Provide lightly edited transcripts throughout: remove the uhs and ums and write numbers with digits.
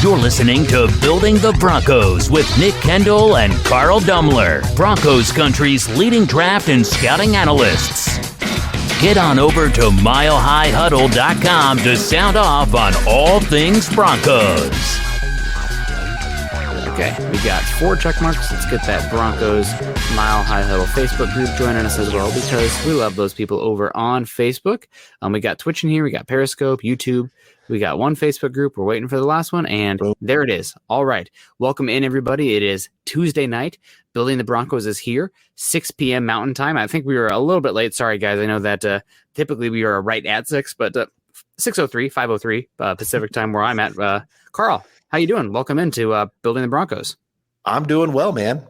You're listening to Building the Broncos with Nick Kendell and Carl Dumler, Broncos country's leading draft and scouting analysts. Get on over to milehighhuddle.com to sound off on all things Broncos. Okay, we got 4 check marks. Let's get that Broncos Mile High Huddle Facebook group joining us as well, because we love those people over on Facebook. We got Twitch in here. We got Periscope, YouTube. We got one Facebook group. We're waiting for the last one, and there it is. All right. Welcome in, everybody. It is Tuesday night. Building the Broncos is here, 6 p.m. Mountain Time. I think we were a little bit late. Sorry, guys. I know that typically we are right at 6, but 6:03, 5:03 Pacific Time where I'm at. Carl, how you doing? Welcome into Building the Broncos. I'm doing well, man.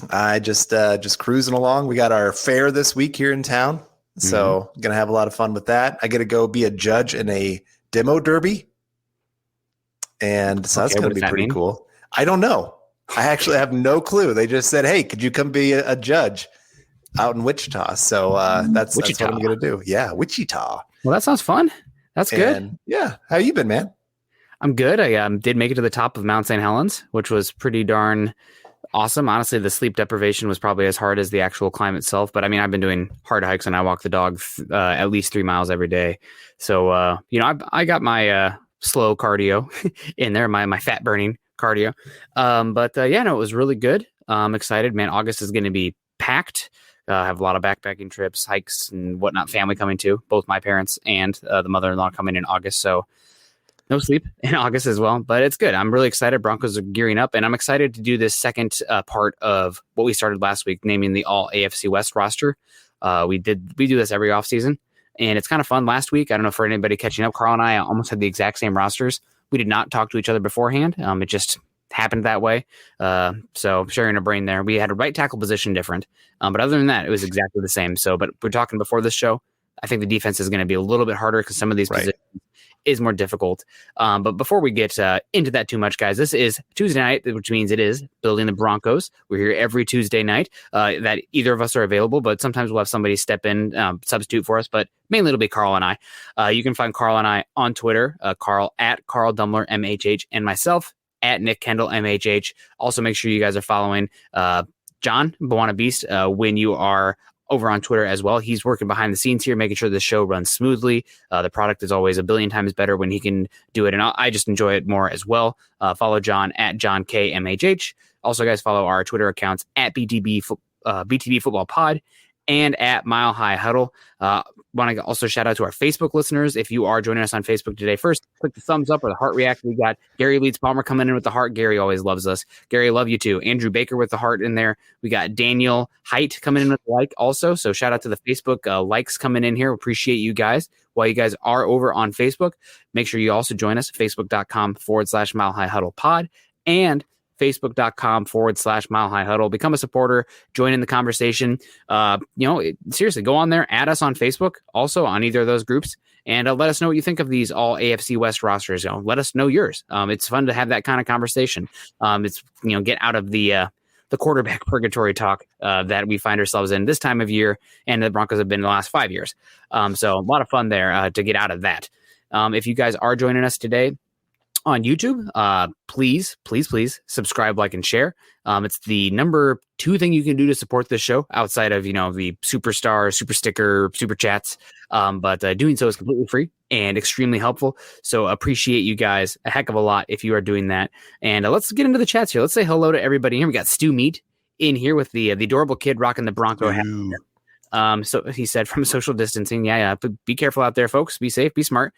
I just cruising along. We got our fair this week here in town, so gonna have a lot of fun with that. I get to go be a judge in a demo derby, and so that's gonna be pretty cool. I don't know. I actually have no clue. They just said, "Hey, could you come be a judge out in Wichita?" So that's what I'm gonna do. Yeah, Wichita. Well, that sounds fun. That's good. And, yeah, how you been, man? I'm good. I did make it to the top of Mount St. Helens, which was pretty darn awesome. Honestly, the sleep deprivation was probably as hard as the actual climb itself. But I mean, I've been doing hard hikes and I walk the dog at least 3 miles every day. So, I got my slow cardio in there, my fat burning cardio. It was really good. I'm excited, man. August is going to be packed. I have a lot of backpacking trips, hikes and whatnot, family coming too, both my parents and the mother-in-law coming in August. So no sleep in August as well, but it's good. I'm really excited. Broncos are gearing up, and I'm excited to do this second part of what we started last week, naming the All-AFC West roster. We do this every offseason, and it's kind of fun. Last week, I don't know for anybody catching up, Carl and I almost had the exact same rosters. We did not talk to each other beforehand. It just happened that way. So sharing a brain there. We had a right tackle position different, but other than that, it was exactly the same. But we're talking before this show. I think the defense is going to be a little bit harder because some of these positions is more difficult. But before we get into that too much, guys, this is Tuesday night, which means it is Building the Broncos. We're here every Tuesday night that either of us are available, but sometimes we'll have somebody step in, substitute for us, but mainly it'll be Carl and I. You can find Carl and I on Twitter, Carl at Carl Dumler, MHH, and myself at Nick Kendell, MHH. Also, make sure you guys are following John Bawana Beast when you are over on Twitter as well. He's working behind the scenes here, making sure the show runs smoothly. The product is always a billion times better when he can do it, and I just enjoy it more as well. Follow John at John K MHH. Also, guys, follow our Twitter accounts at BTB Football Pod and at Mile High Huddle. Want to also shout out to our Facebook listeners. If you are joining us on Facebook today, first click the thumbs up or the heart react. We got Gary Leeds Palmer coming in with the heart. Gary always loves us. Gary, love you too. Andrew Baker with the heart in there. We got Daniel Height coming in with the like also. So shout out to the Facebook likes coming in here. Appreciate you guys. While you guys are over on Facebook, make sure you also join us, facebook.com/Mile High Huddle Pod and facebook.com/Mile High Huddle. Become a supporter, join in the conversation. Seriously, go on there, add us on Facebook, also on either of those groups, and let us know what you think of these all AFC West rosters. Let us know yours. It's fun to have that kind of conversation. It's get out of the quarterback purgatory talk that we find ourselves in this time of year, and the Broncos have been in the last 5 years. So a lot of fun there to get out of that. If you guys are joining us today on YouTube, please subscribe, like, and share. It's the number 2 thing you can do to support this show outside of, the superstar, super sticker, super chats. But doing so is completely free and extremely helpful. So appreciate you guys a heck of a lot if you are doing that. And let's get into the chats here. Let's say hello to everybody here. We got Stu Meat in here with the adorable kid rocking the Bronco hat. So he said from social distancing, but be careful out there, folks. Be safe, be smart.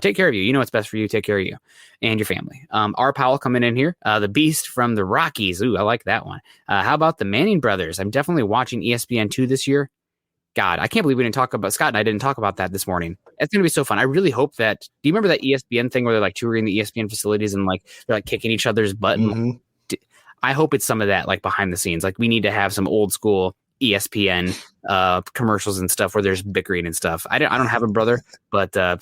Take care of you. You know what's best for you. Take care of you and your family. R. Powell coming in here. The Beast from the Rockies. Ooh, I like that one. How about the Manning brothers? I'm definitely watching ESPN2 this year. God, I can't believe we didn't talk about Scott and I didn't talk about that this morning. It's going to be so fun. I really hope that. Do you remember that ESPN thing where they're like touring the ESPN facilities and like they're like kicking each other's butt? I hope it's some of that like behind the scenes. Like we need to have some old school ESPN commercials and stuff where there's bickering and stuff. I don't have a brother, but I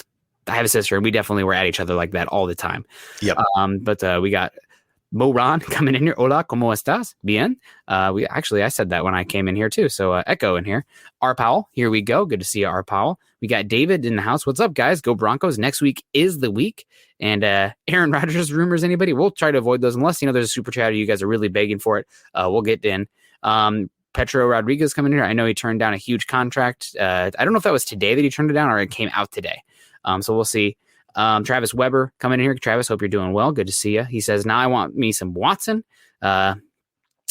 have a sister, and we definitely were at each other like that all the time. Yep. But we got Mo Ron coming in here. Hola, ¿cómo estás? Bien. I said that when I came in here too. So Echo in here. R. Powell, here we go. Good to see you, R. Powell. We got David in the house. What's up, guys? Go Broncos. Next week is the week. And Aaron Rodgers rumors, anybody? We'll try to avoid those unless, there's a super chat or you guys are really begging for it. We'll get in. Petro Rodriguez coming here. I know he turned down a huge contract. I don't know if that was today that he turned it down or it came out today. So we'll see. Travis Weber coming in here. Travis, hope you're doing well. Good to see you. He says, now I want me some Watson. I'm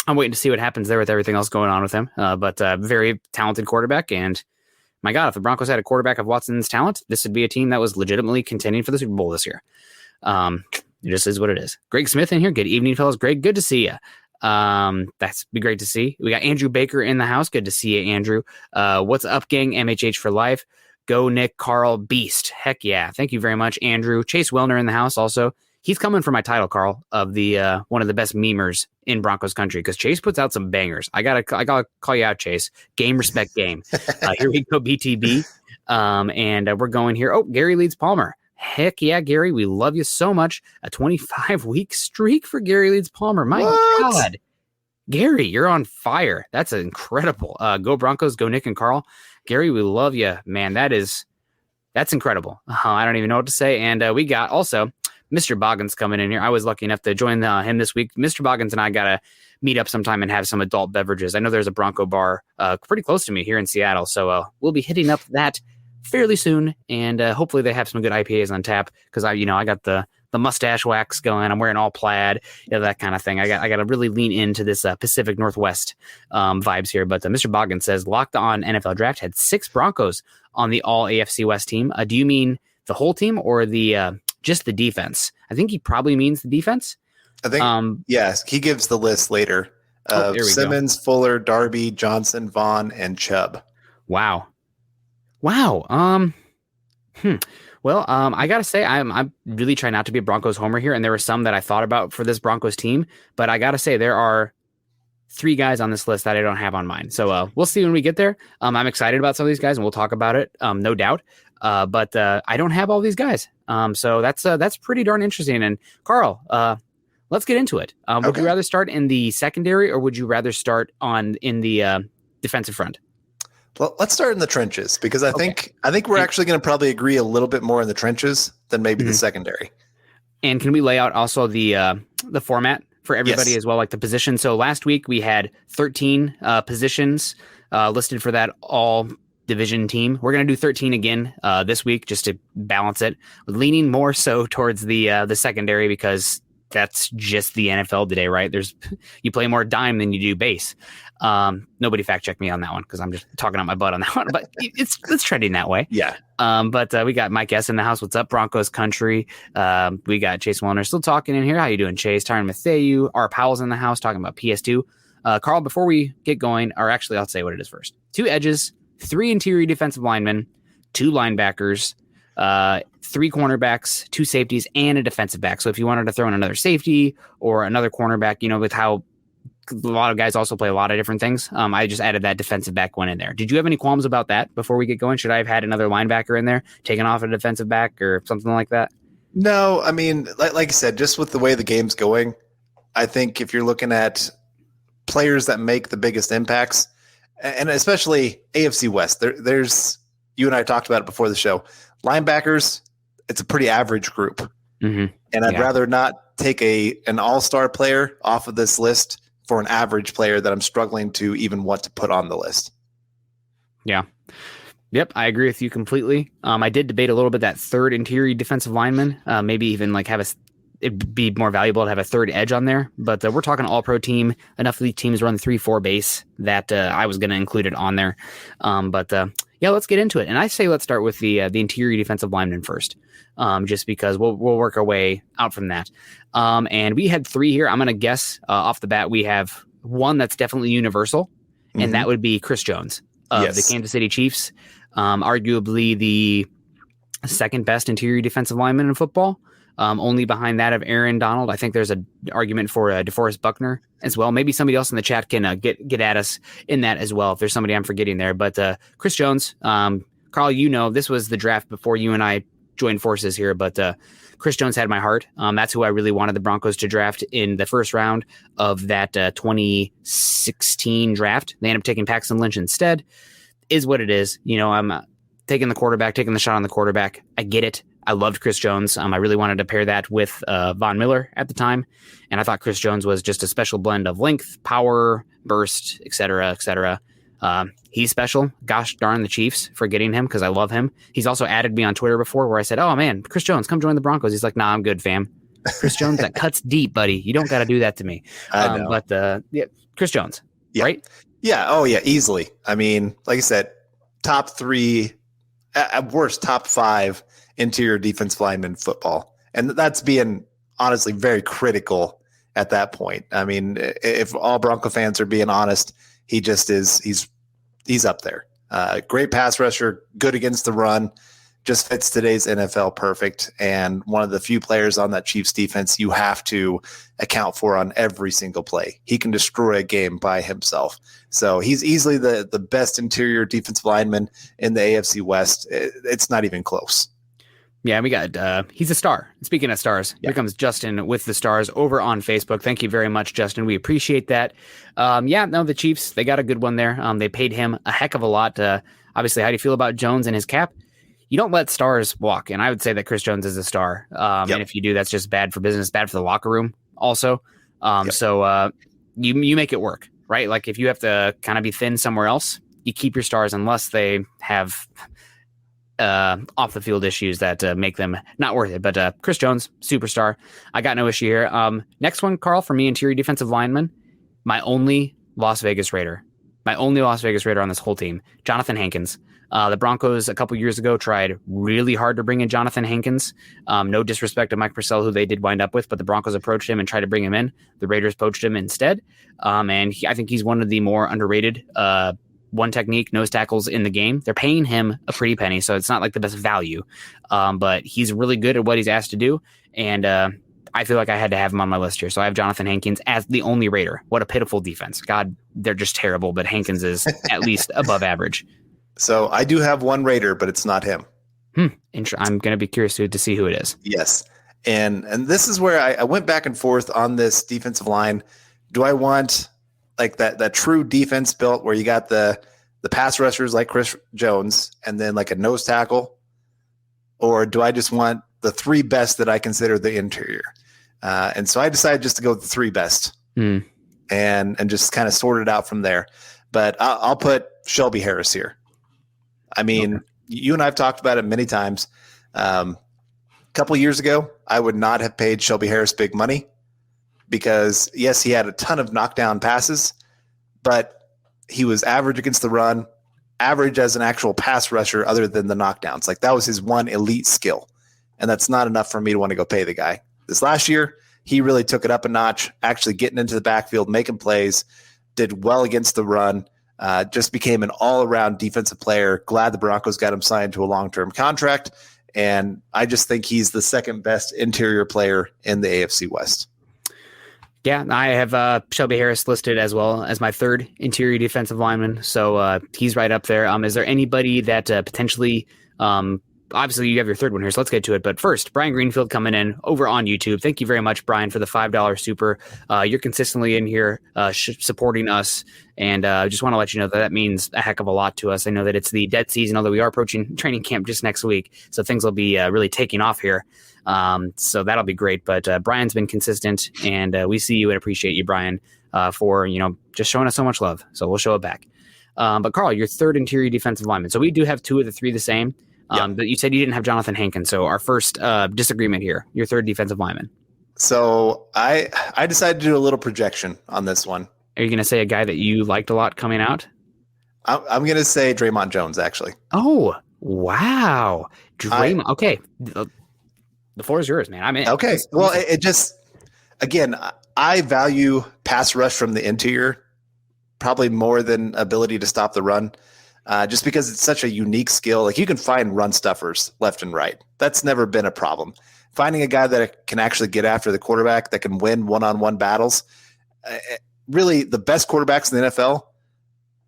waiting to see what happens there with everything else going on with him. But very talented quarterback. And my God, if the Broncos had a quarterback of Watson's talent, this would be a team that was legitimately contending for the Super Bowl this year. It just is what it is. Greg Smith in here. Good evening, fellas. Greg, good to see you. That's be great to see. We got Andrew Baker in the house. Good to see you, Andrew. What's up, gang? MHH for life. Go Nick, Carl, Beast. Heck yeah. Thank you very much, Andrew. Chase Wellner in the house also. He's coming for my title, Carl, of the one of the best memers in Broncos country because Chase puts out some bangers. I gotta call you out, Chase. Game, respect, game. Here we go, BTB. And we're going here. Oh, Gary Leeds Palmer. Heck yeah, Gary. We love you so much. A 25-week streak for Gary Leeds Palmer. My God. Gary, you're on fire. That's incredible. Go Broncos, go Nick and Carl. Gary, we love you, man. That's incredible. I don't even know what to say. And we got also Mr. Boggins coming in here. I was lucky enough to join him this week. Mr. Boggins and I got to meet up sometime and have some adult beverages. I know there's a Bronco bar pretty close to me here in Seattle. So we'll be hitting up that fairly soon. And hopefully they have some good IPAs on tap because I got the mustache wax going. I'm wearing all plaid, that kind of thing. I got to really lean into this Pacific Northwest vibes here. But Mr. Boggins says Locked On NFL Draft had 6 Broncos on the All-AFC West team. Do you mean the whole team or the just the defense? I think he probably means the defense. I think yes. He gives the list later. Simmons, Fuller, Darby, Johnson, Vaughn, and Chubb. Wow. Well, I got to say, I'm really trying not to be a Broncos homer here. And there were some that I thought about for this Broncos team. But I got to say, there are 3 guys on this list that I don't have on mine. So we'll see when we get there. I'm excited about some of these guys, and we'll talk about it, no doubt. But I don't have all these guys. So that's pretty darn interesting. And Carl, let's get into it. Would you rather start in the secondary or would you rather start in the defensive front? Well, let's start in the trenches because I think we're actually going to probably agree a little bit more in the trenches than maybe the secondary. And can we lay out also the format for everybody as well, like the position? So last week we had 13 positions listed for that all division team. We're going to do 13 again this week just to balance it, leaning more so towards the secondary because that's just the NFL today, right? You play more dime than you do base. Nobody fact check me on that one because I'm just talking out my butt on that one, but it's trending that way. Yeah. But we got Mike S in the house. What's up, Broncos country? We got Chase Wellner still talking in here. How you doing, Chase? Tyrann Mateo, R. Powell's in the house talking about PS2. Carl, before we get going, or actually I'll say what it is first. 2 edges, 3 interior defensive linemen, 2 linebackers, 3 cornerbacks, 2 safeties, and a defensive back. So if you wanted to throw in another safety or another cornerback, with how a lot of guys also play a lot of different things, I just added that defensive back one in there. Did you have any qualms about that before we get going? Should I have had another linebacker in there, taken off a defensive back or something like that? No, I mean, like I said, just with the way the game's going, I think if you're looking at players that make the biggest impacts, and especially AFC West, there's you and I talked about it before the show. Linebackers, it's a pretty average group. Mm-hmm. And I'd rather not take an all-star player off of this list for an average player that I'm struggling to even want to put on the list. Yeah. Yep, I agree with you completely. I did debate a little bit that third interior defensive lineman, maybe even like it'd be more valuable to have a third edge on there. But we're talking all-pro team. Enough of these teams run 3-4 base that I was going to include it on there. Yeah, let's get into it. And I say let's start with the interior defensive lineman first, just because we'll work our way out from that. And we had 3 here. I'm going to guess off the bat we have one that's definitely universal, and that would be Chris Jones of the Kansas City Chiefs, arguably the second best interior defensive lineman in football. Only behind that of Aaron Donald. I think there's an argument for DeForest Buckner as well. Maybe somebody else in the chat can get at us in that as well if there's somebody I'm forgetting there. But Chris Jones, Carl, this was the draft before you and I joined forces here. But Chris Jones had my heart. That's who I really wanted the Broncos to draft in the first round of that 2016 draft. They ended up taking Paxton Lynch instead. Is what it is. I'm taking the shot on the quarterback. I get it. I loved Chris Jones. I really wanted to pair that with Von Miller at the time. And I thought Chris Jones was just a special blend of length, power, burst, et cetera, et cetera. He's special. Gosh darn the Chiefs for getting him because I love him. He's also added me on Twitter before where I said, oh, man, Chris Jones, come join the Broncos. He's like, nah, I'm good, fam. Chris Jones, that cuts deep, buddy. You don't got to do that to me. I know. But Chris Jones, right? Yeah. Oh, yeah, easily. I mean, like I said, top 3, at worst, top 5 interior defensive lineman football. And that's being honestly very critical at that point. I mean, if all Bronco fans are being honest, he just is, he's up there. Great pass rusher, good against the run, just fits today's NFL perfect. And one of the few players on that Chiefs defense you have to account for on every single play. He can destroy a game by himself. So he's easily the best interior defensive lineman in the AFC West. It's not even close. Yeah, we got, he's a star. Speaking of stars, Here comes Justin with the stars over on Facebook. Thank you very much, Justin. We appreciate that. The Chiefs, they got a good one there. They paid him a heck of a lot. Obviously, how do you feel about Jones and his cap? You don't let stars walk. And I would say that Chris Jones is a star. And if you do, that's just bad for business, bad for the locker room also. So you make it work, right? Like if you have to kind of be thin somewhere else, you keep your stars unless they have off the field issues that make them not worth it. But Chris Jones, superstar. I got no issue here. Next one, Carl, for me, interior defensive lineman, my only Las Vegas Raider on this whole team, Jonathan Hankins. The Broncos a couple years ago tried really hard to bring in Jonathan Hankins. No disrespect to Mike Purcell, who they did wind up with, but the Broncos approached him and tried to bring him in. The Raiders poached him instead. I think he's one of the more underrated one technique nose tackles in the game. They're paying him a pretty penny, so it's not like the best value. But he's really good at what he's asked to do. And I feel like I had to have him on my list here. So I have Jonathan Hankins as the only Raider. What a pitiful defense. God, they're just terrible, but Hankins is at least above average. So I do have one Raider, but it's not him. I'm going to be curious to see who it is. Yes. And this is where I went back and forth on this defensive line. Do I want like that true defense built where you got the pass rushers like Chris Jones and then like a nose tackle? Or do I just want the 3 best that I consider the interior? And so I decided just to go with the 3 best and just kind of sort it out from there. But I'll put Shelby Harris here. I mean, You and I have talked about it many times. A couple years ago, I would not have paid Shelby Harris big money because, yes, he had a ton of knockdown passes, but he was average against the run, average as an actual pass rusher other than the knockdowns. Like that was his one elite skill, and that's not enough for me to want to go pay the guy. This last year, he really took it up a notch, actually getting into the backfield, making plays, did well against the run. Just became an all-around defensive player. Glad the Broncos got him signed to a long-term contract, and I just think he's the second best interior player in the AFC West. Yeah, I have Shelby Harris listed as well as my 3rd interior defensive lineman, so he's right up there. Is there anybody that potentially obviously you have your 3rd one here, so let's get to it. But first, Brian Greenfield coming in over on YouTube. Thank you very much, Brian, for the $5 super. You're consistently in here supporting us, and I just want to let you know that means a heck of a lot to us. I know that it's the dead season, although we are approaching training camp just next week, so things will be really taking off here. So that'll be great. But Brian's been consistent, and we see you and appreciate you, Brian, for just showing us so much love. So we'll show it back. But Carl, your 3rd interior defensive lineman. So we do have 2 of the 3 the same. But you said you didn't have Jonathan Hankins. So our first disagreement here, your 3rd defensive lineman. So I decided to do a little projection on this one. Are you going to say a guy that you liked a lot coming out? I'm going to say Draymond Jones, actually. Oh, wow. Draymond. Okay. The floor is yours, man. I'm in. Okay. Well, it just, again, I value pass rush from the interior probably more than ability to stop the run. Just because it's such a unique skill. Like you can find run stuffers left and right. That's never been a problem. Finding a guy that can actually get after the quarterback, that can win one-on-one battles. Really, the best quarterbacks in the NFL,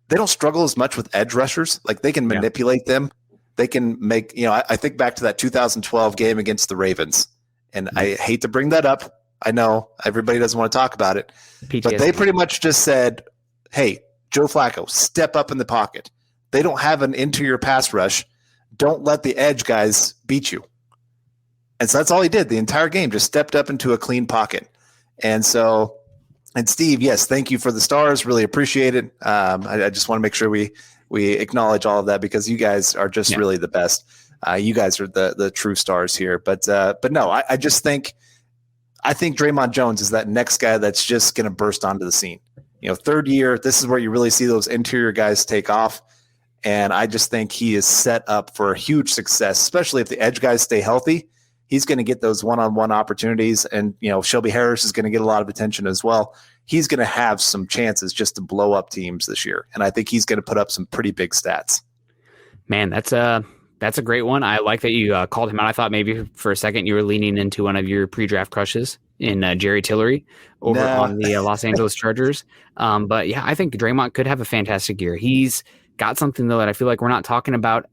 they don't struggle as much with edge rushers. Like they can manipulate them. They can make, I think back to that 2012 game against the Ravens And I hate to bring that up. I know everybody doesn't want to talk about it, PTSD. but they pretty much just said, hey, Joe Flacco, step up in the pocket. They don't have an interior pass rush. Don't let the edge guys beat you. And so that's all he did the entire game, just stepped up into a clean pocket. And so, and Steve, yes, thank you for the stars. Really appreciate it. I just want to make sure we acknowledge all of that because you guys are just really the best. You guys are the true stars here. But no, I just think Draymond Jones is that next guy that's just going to burst onto the scene. Third year, this is where you really see those interior guys take off. And I just think he is set up for a huge success, especially if the edge guys stay healthy. He's going to get those one-on-one opportunities. And, Shelby Harris is going to get a lot of attention as well. He's going to have some chances just to blow up teams this year. And I think he's going to put up some pretty big stats. Man, that's a great one. I like that you called him out. I thought maybe for a second you were leaning into one of your pre-draft crushes in Jerry Tillery over on the Los Angeles Chargers. But yeah, I think Draymond could have a fantastic year. He's got something though that I feel like we're not talking about.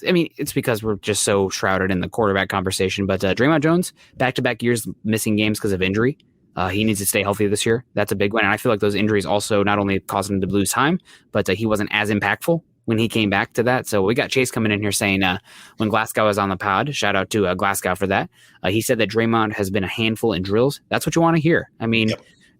I mean, it's because we're just so shrouded in the quarterback conversation, but Draymond Jones, back-to-back years missing games because of injury. He needs to stay healthy this year. That's a big one. And I feel like those injuries also not only caused him to lose time, but he wasn't as impactful when he came back to that. So we got Chase coming in here saying when Glasgow was on the pod, shout out to Glasgow for that. He said that Draymond has been a handful in drills. That's what you want to hear. I mean,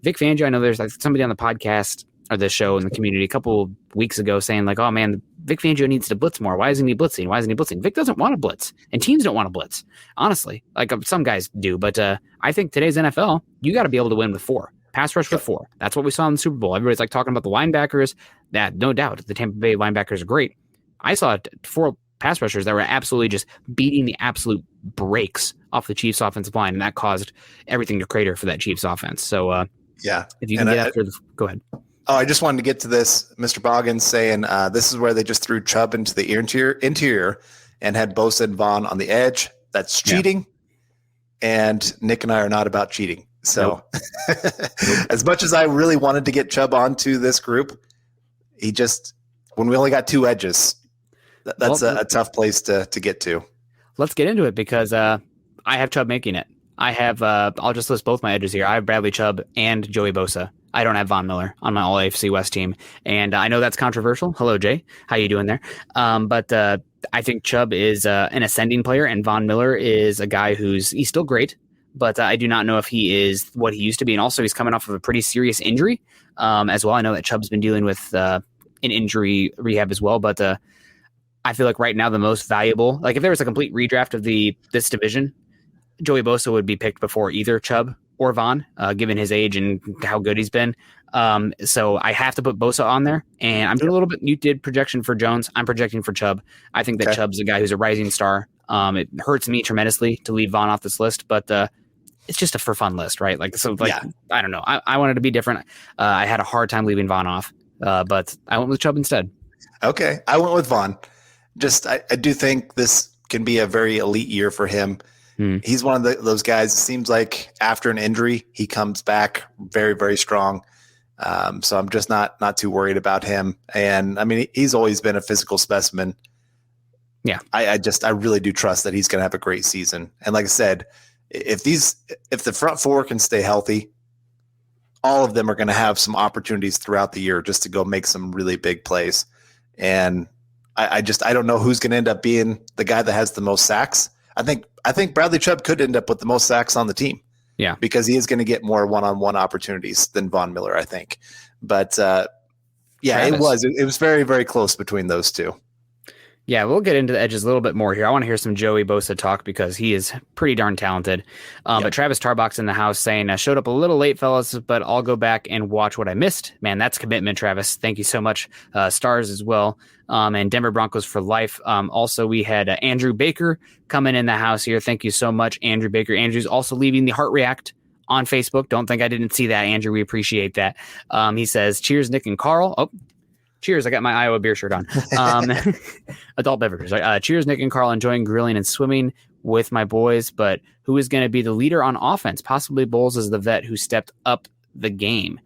Vic Fangio, I know there's somebody on the podcast or the show in the community a couple weeks ago saying like, oh man, Vic Fangio needs to blitz more. Why isn't he blitzing? Why isn't he blitzing? Vic doesn't want to blitz and teams don't want to blitz. Honestly, like some guys do. But I think today's NFL, you got to be able to win with 4. Pass rush with 4. That's what we saw in the Super Bowl. Everybody's like talking about the linebackers. That no doubt the Tampa Bay linebackers are great. I saw 4 pass rushers that were absolutely just beating the absolute brakes off the Chiefs offensive line. And that caused everything to crater for that Chiefs offense. So if you can get after go ahead. Oh, I just wanted to get to this. Mr. Boggins saying this is where they just threw Chubb into the interior and had Bosa and Vaughn on the edge. That's cheating. And Nick and I are not about cheating. So as much as I really wanted to get Chubb onto this group, when we only got 2 edges, that's a tough place to get to. Let's get into it because I have Chubb making it. I have, I'll just list both my edges here. I have Bradley Chubb and Joey Bosa. I don't have Von Miller on my All-AFC West team. And I know that's controversial. Hello, Jay. How you doing there? But I think Chubb is an ascending player, and Von Miller is a guy he's still great, but I do not know if he is what he used to be. And also, he's coming off of a pretty serious injury as well. I know that Chubb's been dealing with an injury rehab as well, but I feel like right now the most valuable, like if there was a complete redraft of this division, Joey Bosa would be picked before either Chubb or Vaughn, given his age and how good he's been. So I have to put Bosa on there. And I'm doing a little bit, you did projection for Jones. I'm projecting for Chubb. I think that Chubb's a guy who's a rising star. It hurts me tremendously to leave Vaughn off this list, but it's just a for fun list, right? I don't know. I wanted to be different. I had a hard time leaving Vaughn off, but I went with Chubb instead. Okay. I went with Vaughn. I do think this can be a very elite year for him. He's one of those guys, it seems like after an injury, he comes back very, very strong. So I'm just not too worried about him. And I mean, he's always been a physical specimen. Yeah. I really do trust that he's going to have a great season. And like I said, if the front 4 can stay healthy, all of them are going to have some opportunities throughout the year just to go make some really big plays. And I don't know who's going to end up being the guy that has the most sacks. I think Bradley Chubb could end up with the most sacks on the team. Yeah. Because he is going to get more one-on-one opportunities than Von Miller, I think. But Travis. It was very, very close between those 2. Yeah, we'll get into the edges a little bit more here. I want to hear some Joey Bosa talk because he is pretty darn talented. But Travis Tarbox in the house saying, showed up a little late, fellas, but I'll go back and watch what I missed. Man, that's commitment, Travis. Thank you so much. Stars as well. And Denver Broncos for life. Also, we had Andrew Baker coming in the house here. Thank you so much, Andrew Baker. Andrew's also leaving the Heart React on Facebook. Don't think I didn't see that, Andrew. We appreciate that. He says, cheers, Nick and Carl. Oh, cheers. I got my Iowa beer shirt on. Adult beverages. Cheers, Nick and Carl. Enjoying grilling and swimming with my boys. But who is going to be the leader on offense? Possibly Bowles is the vet who stepped up the game.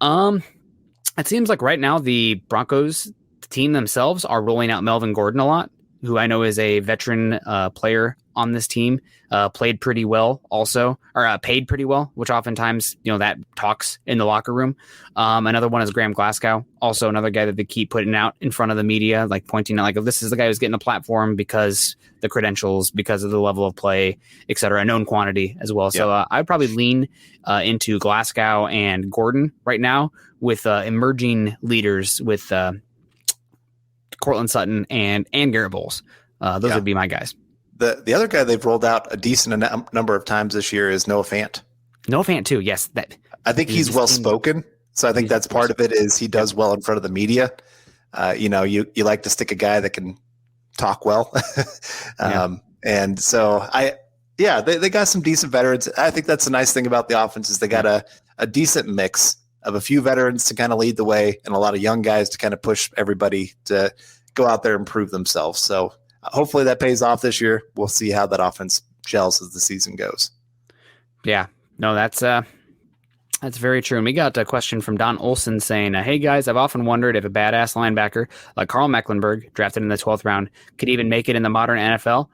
It seems like right now the Broncos team themselves are rolling out Melvin Gordon a lot, who I know is a veteran player on this team, played pretty well also, or paid pretty well, which oftentimes, that talks in the locker room. Another one is Graham Glasgow, also another guy that they keep putting out in front of the media, like pointing out, like, this is the guy who's getting the platform because the credentials, because of the level of play, et cetera, a known quantity as well. Yep. So I'd probably lean into Glasgow and Gordon right now with emerging leaders with Cortland Sutton and Garrett Bowles. Those would be my guys. The other guy they've rolled out a decent number of times this year is Noah Fant. Noah Fant too. Yes. I think he's well spoken. So I think that's part of it is he does well in front of the media. You like to stick a guy that can talk well. And so they got some decent veterans. I think that's the nice thing about the offense is they got a decent mix of a few veterans to kind of lead the way and a lot of young guys to kind of push everybody to go out there and prove themselves. So hopefully that pays off this year. We'll see how that offense gels as the season goes. Yeah, no, that's very true. And we got a question from Don Olson saying, hey guys, I've often wondered if a badass linebacker like Karl Mecklenburg, drafted in the 12th round, could even make it in the modern NFL.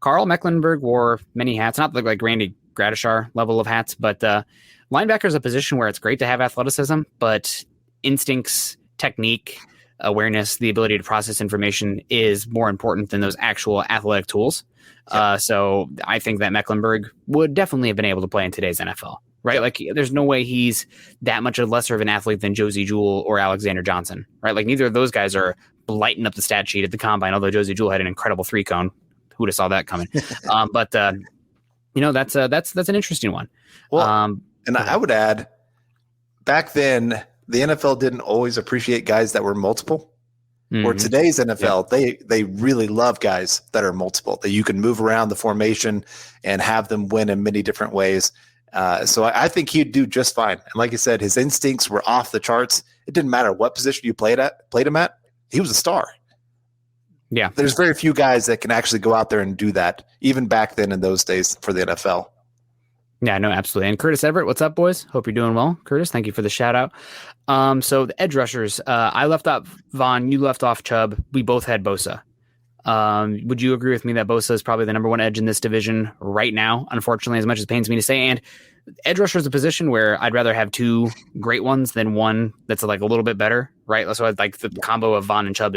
Karl Mecklenburg wore many hats, not like Randy Gradishar level of hats, but linebacker is a position where it's great to have athleticism, but instincts, technique, awareness, the ability to process information is more important than those actual athletic tools. So I think that Mecklenburg would definitely have been able to play in today's NFL, right? Like there's no way he's that much lesser of an athlete than Josie Jewell or Alexander Johnson, right? Like neither of those guys are lighting up the stat sheet at the combine, although Josie Jewell had an incredible 3-cone. Who would have saw that coming? But that's an interesting one. Well, and I would add, back then, the NFL didn't always appreciate guys that were multiple. Or today's NFL, they really love guys that are multiple, that you can move around the formation and have them win in many different ways. So I think he'd do just fine. And like I said, his instincts were off the charts. It didn't matter what position you played him at. He was a star. Yeah. There's very few guys that can actually go out there and do that, even back then in those days for the NFL. Yeah, no, absolutely. And Curtis Everett, what's up, boys? Hope you're doing well. Curtis, thank you for the shout out. So the edge rushers, I left off Vaughn, you left off Chubb. We both had Bosa. Would you agree with me that Bosa is probably the number one edge in this division right now, unfortunately, as much as it pains me to say? And edge rusher is a position where I'd rather have two great ones than one that's like a little bit better, right? So I'd like the combo of Vaughn and Chubb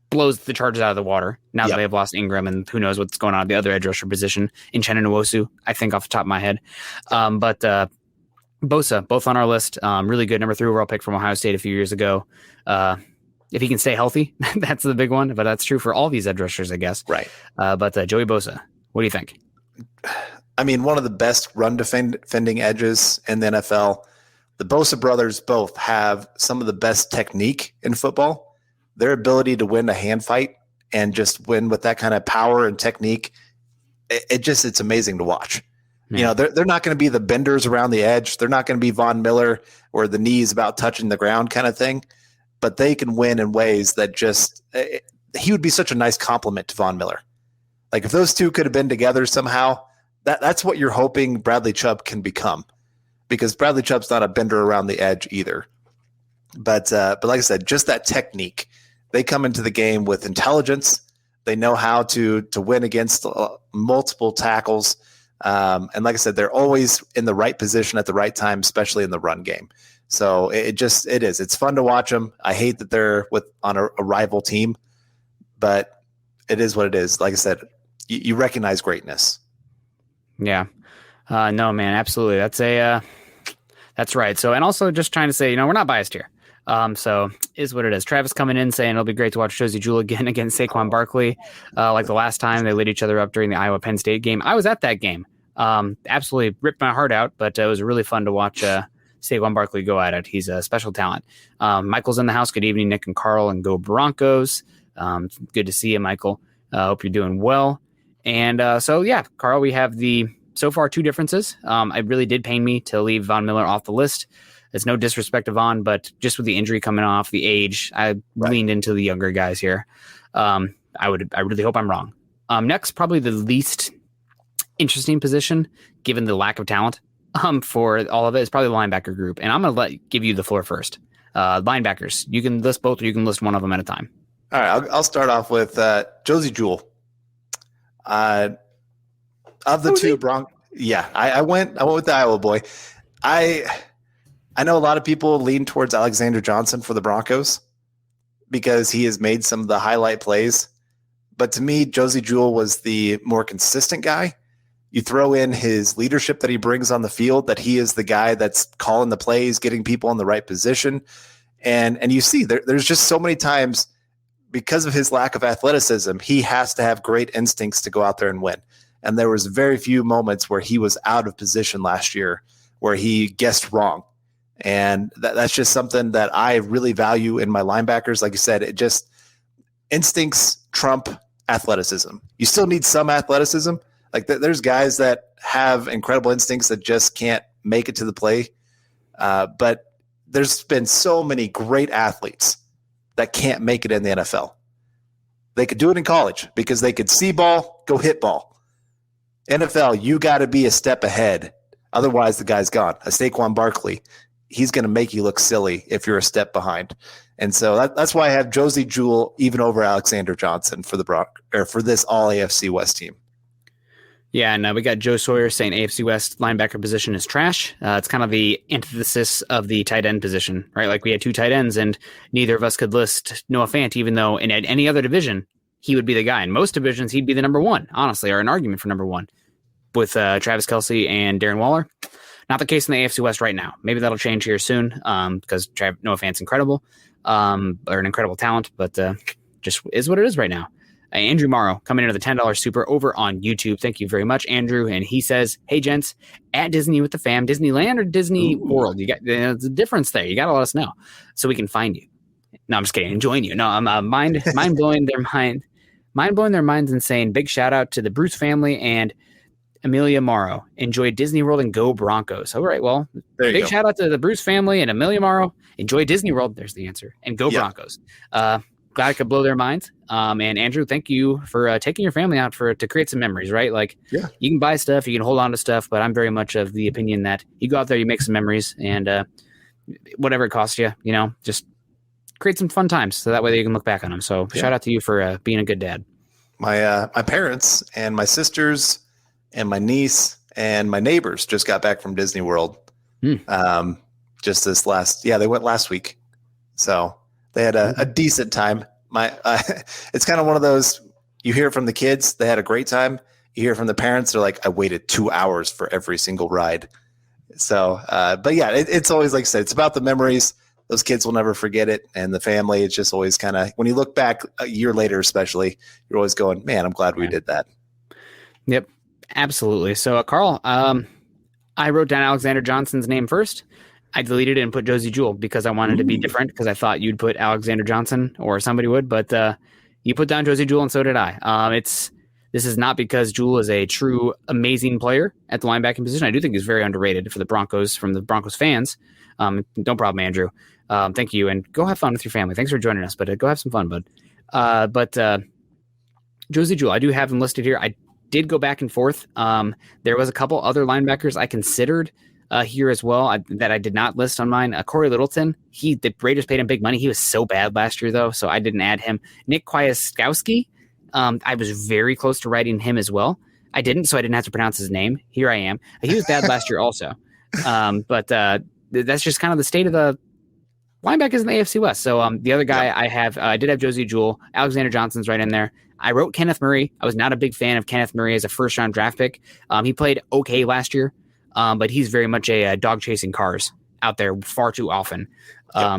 blows the Chargers out of the water now that they've lost Ingram, and who knows what's going on at the other edge rusher position in Uchenna Nwosu, I think off the top of my head. But Bosa, both on our list, really good number 3 overall pick from Ohio State a few years ago. If he can stay healthy, that's the big one, but that's true for all these edge rushers, I guess. Right. But Joey Bosa, what do you think? I mean, one of the best run defending edges in the NFL. The Bosa brothers both have some of the best technique in football. Their ability to win a hand fight and just win with that kind of power and technique, it's amazing to watch. Yeah. They're not going to be the benders around the edge. They're not going to be Von Miller or the knees about touching the ground kind of thing, but they can win in ways that he would be such a nice compliment to Von Miller. Like if those two could have been together somehow, that's what you're hoping Bradley Chubb can become, because Bradley Chubb's not a bender around the edge either. But like I said, just that technique. They come into the game with intelligence. They know how to win against multiple tackles. And like I said, they're always in the right position at the right time, especially in the run game. So it is. It's fun to watch them. I hate that they're on a rival team, but it is what it is. Like I said, you recognize greatness. Yeah. No, man, absolutely. That's right. So, and also just trying to say, we're not biased here. So is what it is. Travis coming in saying it'll be great to watch Josie Jewell again against Saquon Barkley. Like the last time they lit each other up during the Iowa Penn State game. I was at that game. Absolutely ripped my heart out, but it was really fun to watch Saquon Barkley go at it. He's a special talent. Michael's in the house. Good evening, Nick and Carl, and go Broncos. Good to see you, Michael. Hope you're doing well. And so, yeah, Carl, we have so far 2 differences. It really did pain me to leave Von Miller off the list. It's no disrespect to Von, but just with the injury coming off, the age, I leaned into the younger guys here. I really hope I'm wrong. Next, probably the least interesting position, given the lack of talent for all of it, is probably the linebacker group. And I'm going to give you the floor first. Linebackers, you can list both or you can list one of them at a time. All right, I'll start off with Josie Jewell. Of the two I went with the Iowa boy. I know a lot of people lean towards Alexander Johnson for the Broncos because he has made some of the highlight plays. But to me, Josey Jewell was the more consistent guy. You throw in his leadership that he brings on the field, that he is the guy that's calling the plays, getting people in the right position. And you see there's just so many times because of his lack of athleticism, he has to have great instincts to go out there and win. And there was very few moments where he was out of position last year where he guessed wrong. And that's just something that I really value in my linebackers. Like you said, it just instincts trump athleticism. You still need some athleticism. Like there's guys that have incredible instincts that just can't make it to the play. But there's been so many great athletes that can't make it in the NFL. They could do it in college because they could see ball, go hit ball. NFL, you got to be a step ahead. Otherwise, the guy's gone. A Saquon Barkley, he's going to make you look silly if you're a step behind. And so that's why I have Josey Jewell even over Alexander Johnson for for this All-AFC West team. Yeah, and we got Joe Sawyer saying AFC West linebacker position is trash. It's kind of the antithesis of the tight end position, right? Like we had two tight ends, and neither of us could list Noah Fant, even though in any other division, he would be the guy. In most divisions, he'd be the number one, honestly, or an argument for number one with Travis Kelce and Darren Waller. Not the case in the AFC West right now. Maybe that'll change here soon because Noah Fant's incredible, or an incredible talent, but just is what it is right now. Andrew Morrow coming into the $10 super over on YouTube. Thank you very much, Andrew. And he says, hey, gents, at Disney with the fam, Disneyland or Disney World? You got there's a difference there. You got to let us know so we can find you. No, I'm just kidding. And join you. No, I'm mind blowing their minds and saying big shout out to the Bruce family and Amelia Morrow. Enjoy Disney World and go Broncos. All right. Well, big shout out to the Bruce family and Amelia Morrow. Enjoy Disney World. There's the answer. And go Broncos. Glad I could blow their minds. And Andrew, thank you for taking your family out to create some memories, right? Like you can buy stuff, you can hold on to stuff, but I'm very much of the opinion that you go out there, you make some memories, and whatever it costs you, just create some fun times so that way you can look back on them. So shout out to you for being a good dad. My parents and my sisters and my niece and my neighbors just got back from Disney World. Just this they went last week. So they had a decent time. It's kind of one of those, you hear from the kids, they had a great time. You hear from the parents, they're like, I waited 2 hours for every single ride. So, but yeah, it's always, like I said, it's about the memories. Those kids will never forget it. And the family, it's just always kind of, when you look back a year later, especially, you're always going, man, I'm glad we did that. Yep, absolutely. So, Carl, I wrote down Alexander Johnson's name first. I deleted it and put Josey Jewell because I wanted to be different because I thought you'd put Alexander Johnson or somebody would, but you put down Josey Jewell and so did I. This is not because Jewell is a true amazing player at the linebacking position. I do think he's very underrated for the Broncos from the Broncos fans. No problem, Andrew. Thank you, and go have fun with your family. Thanks for joining us, but go have some fun, bud. But Josey Jewell, I do have him listed here. I did go back and forth. There was a couple other linebackers I considered here as well that I did not list on mine. Corey Littleton, the Raiders paid him big money. He was so bad last year, though, so I didn't add him. Nick Kwiatkowski, I was very close to writing him as well. I didn't, so I didn't have to pronounce his name. Here I am. He was bad last year also. But that's just kind of the state of the linebackers in the AFC West. So the other guy I did have Josey Jewell. Alexander Johnson's right in there. I wrote Kenneth Murray. I was not a big fan of Kenneth Murray as a first-round draft pick. He played okay last year. But he's very much a dog chasing cars out there far too often.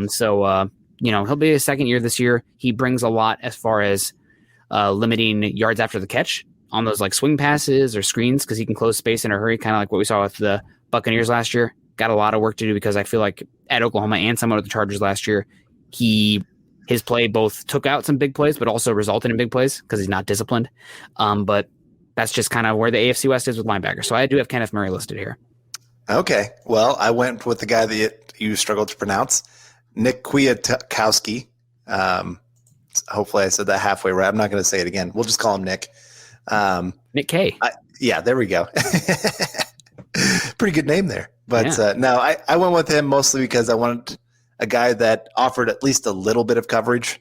So he'll be his second year this year. He brings a lot as far as limiting yards after the catch on those like swing passes or screens because he can close space in a hurry, kind of like what we saw with the Buccaneers last year. Got a lot of work to do because I feel like at Oklahoma and somewhat at the Chargers last year, his play both took out some big plays, but also resulted in big plays because he's not disciplined. But that's just kind of where the AFC West is with linebackers. So I do have Kenneth Murray listed here. Okay. Well, I went with the guy that you struggled to pronounce, Nick Kwiatkowski. Hopefully I said that halfway right. I'm not going to say it again. We'll just call him Nick. Nick K. There we go. Pretty good name there. But no, I went with him mostly because I wanted a guy that offered at least a little bit of coverage.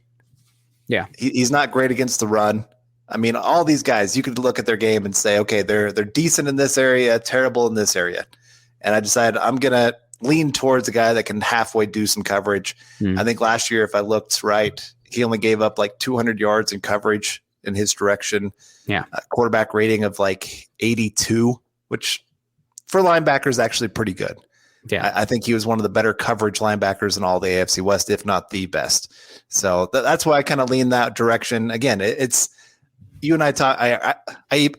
Yeah. He's not great against the run. I mean, all these guys, you could look at their game and say, okay, they're decent in this area, terrible in this area. And I decided I'm going to lean towards a guy that can halfway do some coverage. I think last year, if I looked right, he only gave up like 200 yards in coverage in his direction. Yeah. A quarterback rating of like 82, which for linebackers is actually pretty good. Yeah. I think he was one of the better coverage linebackers in all the AFC West, if not the best. So that's why I kind of lean that direction. Again, it's you and I talk. I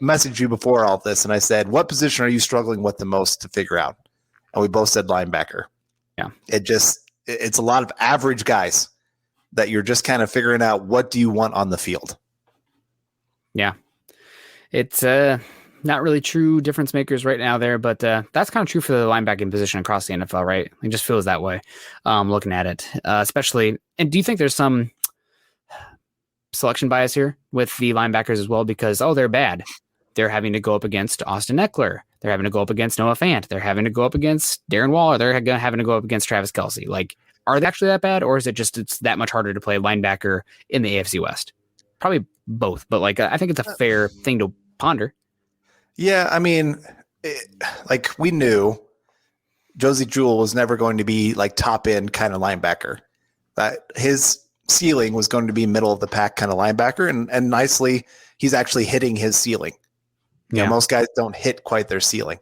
messaged you before all this, and I said, what position are you struggling with the most to figure out? And we both said linebacker. Yeah. It's a lot of average guys that you're just kind of figuring out what do you want on the field. Yeah. It's not really true difference makers right now there, but that's kind of true for the linebacking position across the NFL, right? It just feels that way looking at it, especially. And do you think there's some selection bias here with the linebackers as well? Because, they're bad. They're having to go up against Austin Eckler. They're having to go up against Noah Fant. They're having to go up against Darren Waller. They're having to go up against Travis Kelce. Like, are they actually that bad, or is it just it's that much harder to play linebacker in the AFC West? Probably both, but like I think it's a fair thing to ponder. Yeah, I mean, like we knew Josie Jewell was never going to be like top end kind of linebacker. That his ceiling was going to be middle of the pack kind of linebacker, and nicely he's actually hitting his ceiling. You know, most guys don't hit quite their ceiling.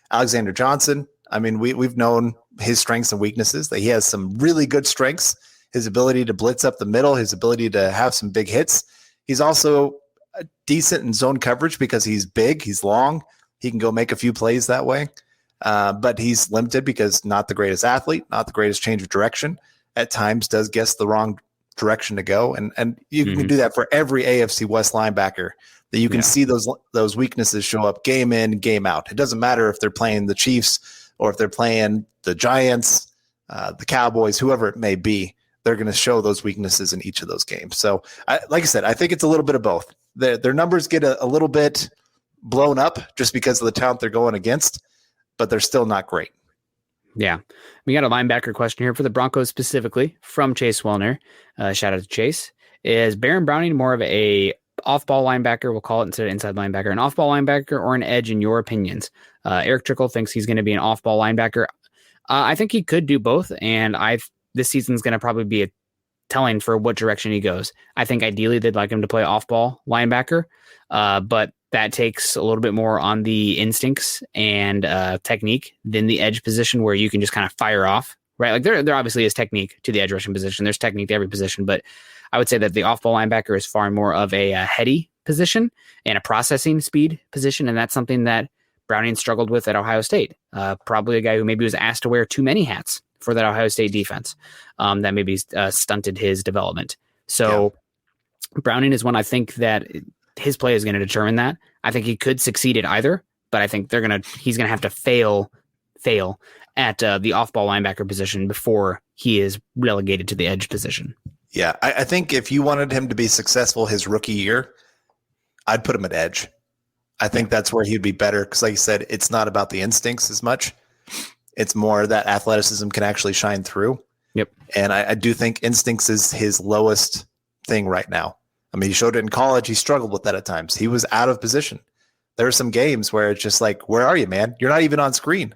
Alexander Johnson, I mean, we've known his strengths and weaknesses, that he has some really good strengths, his ability to blitz up the middle, his ability to have some big hits. He's also decent in zone coverage because he's big, he's long, he can go make a few plays that way. But he's limited because not the greatest athlete, not the greatest change of direction. At times does guess the wrong direction to go. And you can do that for every AFC West linebacker, that you can see those weaknesses show up game in, game out. It doesn't matter if they're playing the Chiefs or if they're playing the Giants, the Cowboys, whoever it may be, they're going to show those weaknesses in each of those games. So like I said, I think it's a little bit of both. Their numbers get a little bit blown up just because of the talent they're going against, but they're still not great. Yeah. We got a linebacker question here for the Broncos specifically from Chase Wellner. Shout out to Chase. Is Baron Browning more of a off-ball linebacker, we'll call it instead of inside linebacker, an off-ball linebacker or an edge in your opinions? Eric Trickle thinks he's going to be an off-ball linebacker. I think he could do both, and this season's going to probably be a telling for what direction he goes. I think ideally they'd like him to play off-ball linebacker, but that takes a little bit more on the instincts and technique than the edge position, where you can just kind of fire off, right? Like there obviously is technique to the edge rushing position. There's technique to every position, but I would say that the off-ball linebacker is far more of a heady position and a processing speed position, and that's something that Browning struggled with at Ohio State. Probably a guy who maybe was asked to wear too many hats for that Ohio State defense that maybe stunted his development. So Browning is one I think that his play is going to determine that. I think he could succeed at either, but I think he's going to have to fail at the off-ball linebacker position before he is relegated to the edge position. Yeah, I think if you wanted him to be successful his rookie year, I'd put him at edge. I think that's where he'd be better because, like you said, it's not about the instincts as much. It's more that athleticism can actually shine through. Yep. And I do think instincts is his lowest thing right now. I mean, he showed it in college. He struggled with that at times. He was out of position. There were some games where it's just like, where are you, man? You're not even on screen.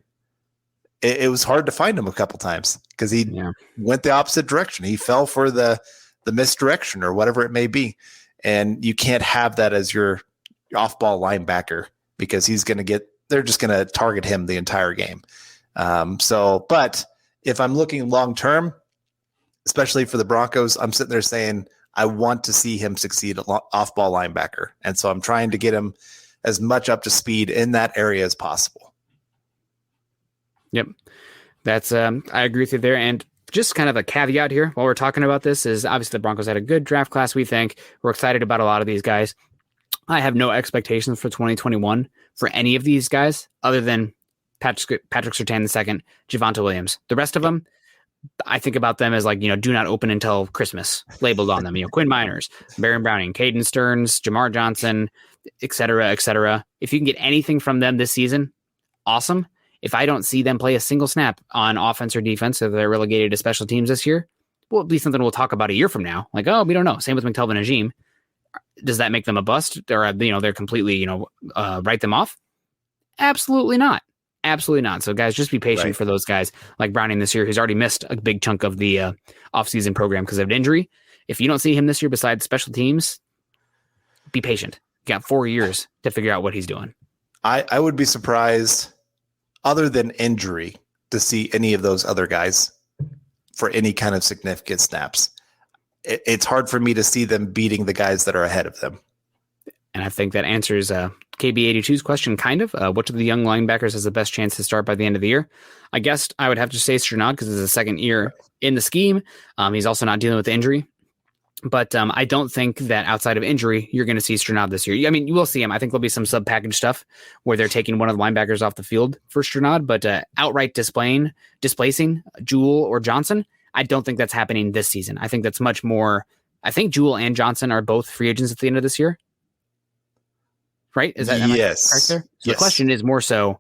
It was hard to find him a couple times because he went the opposite direction. He fell for the misdirection or whatever it may be. And you can't have that as your off-ball linebacker because they're just going to target him the entire game. But if I'm looking long-term, especially for the Broncos, I'm sitting there saying, I want to see him succeed at off-ball linebacker. And so I'm trying to get him as much up to speed in that area as possible. Yep. That's, I agree with you there. And just kind of a caveat here while we're talking about this is obviously the Broncos had a good draft class. We think we're excited about a lot of these guys. I have no expectations for 2021 for any of these guys other than Patrick Surtain II, Javonte Williams. The rest of them, I think about them as like, do not open until Christmas labeled on them. Quinn Miners, Baron Browning, Caden Stearns, Jamar Johnson, et cetera, et cetera. If you can get anything from them this season, awesome. If I don't see them play a single snap on offense or defense, if they're relegated to special teams this year, well, it'll be something we'll talk about a year from now. Like, we don't know. Same with McTelvin Najim. Does that make them a bust? Or, they're completely, write them off? Absolutely not. Absolutely not. So guys, just be patient for those guys like Browning this year, who's already missed a big chunk of the offseason program because of an injury. If you don't see him this year besides special teams, be patient. You got 4 years to figure out what he's doing. I would be surprised, other than injury, to see any of those other guys for any kind of significant snaps. It's hard for me to see them beating the guys that are ahead of them. And I think that answers KB82's question, kind of. Which of the young linebackers has the best chance to start by the end of the year? I guess I would have to say Strnad because it's his second year in the scheme. He's also not dealing with injury. But I don't think that outside of injury, you're going to see Strnad this year. I mean, you will see him. I think there'll be some sub-package stuff where they're taking one of the linebackers off the field for Strnad, but outright displacing Jewell or Johnson, I don't think that's happening this season. I think that's much more. I think Jewell and Johnson are both free agents at the end of this year. Right? Is that yes? Correct there? So the question is more so,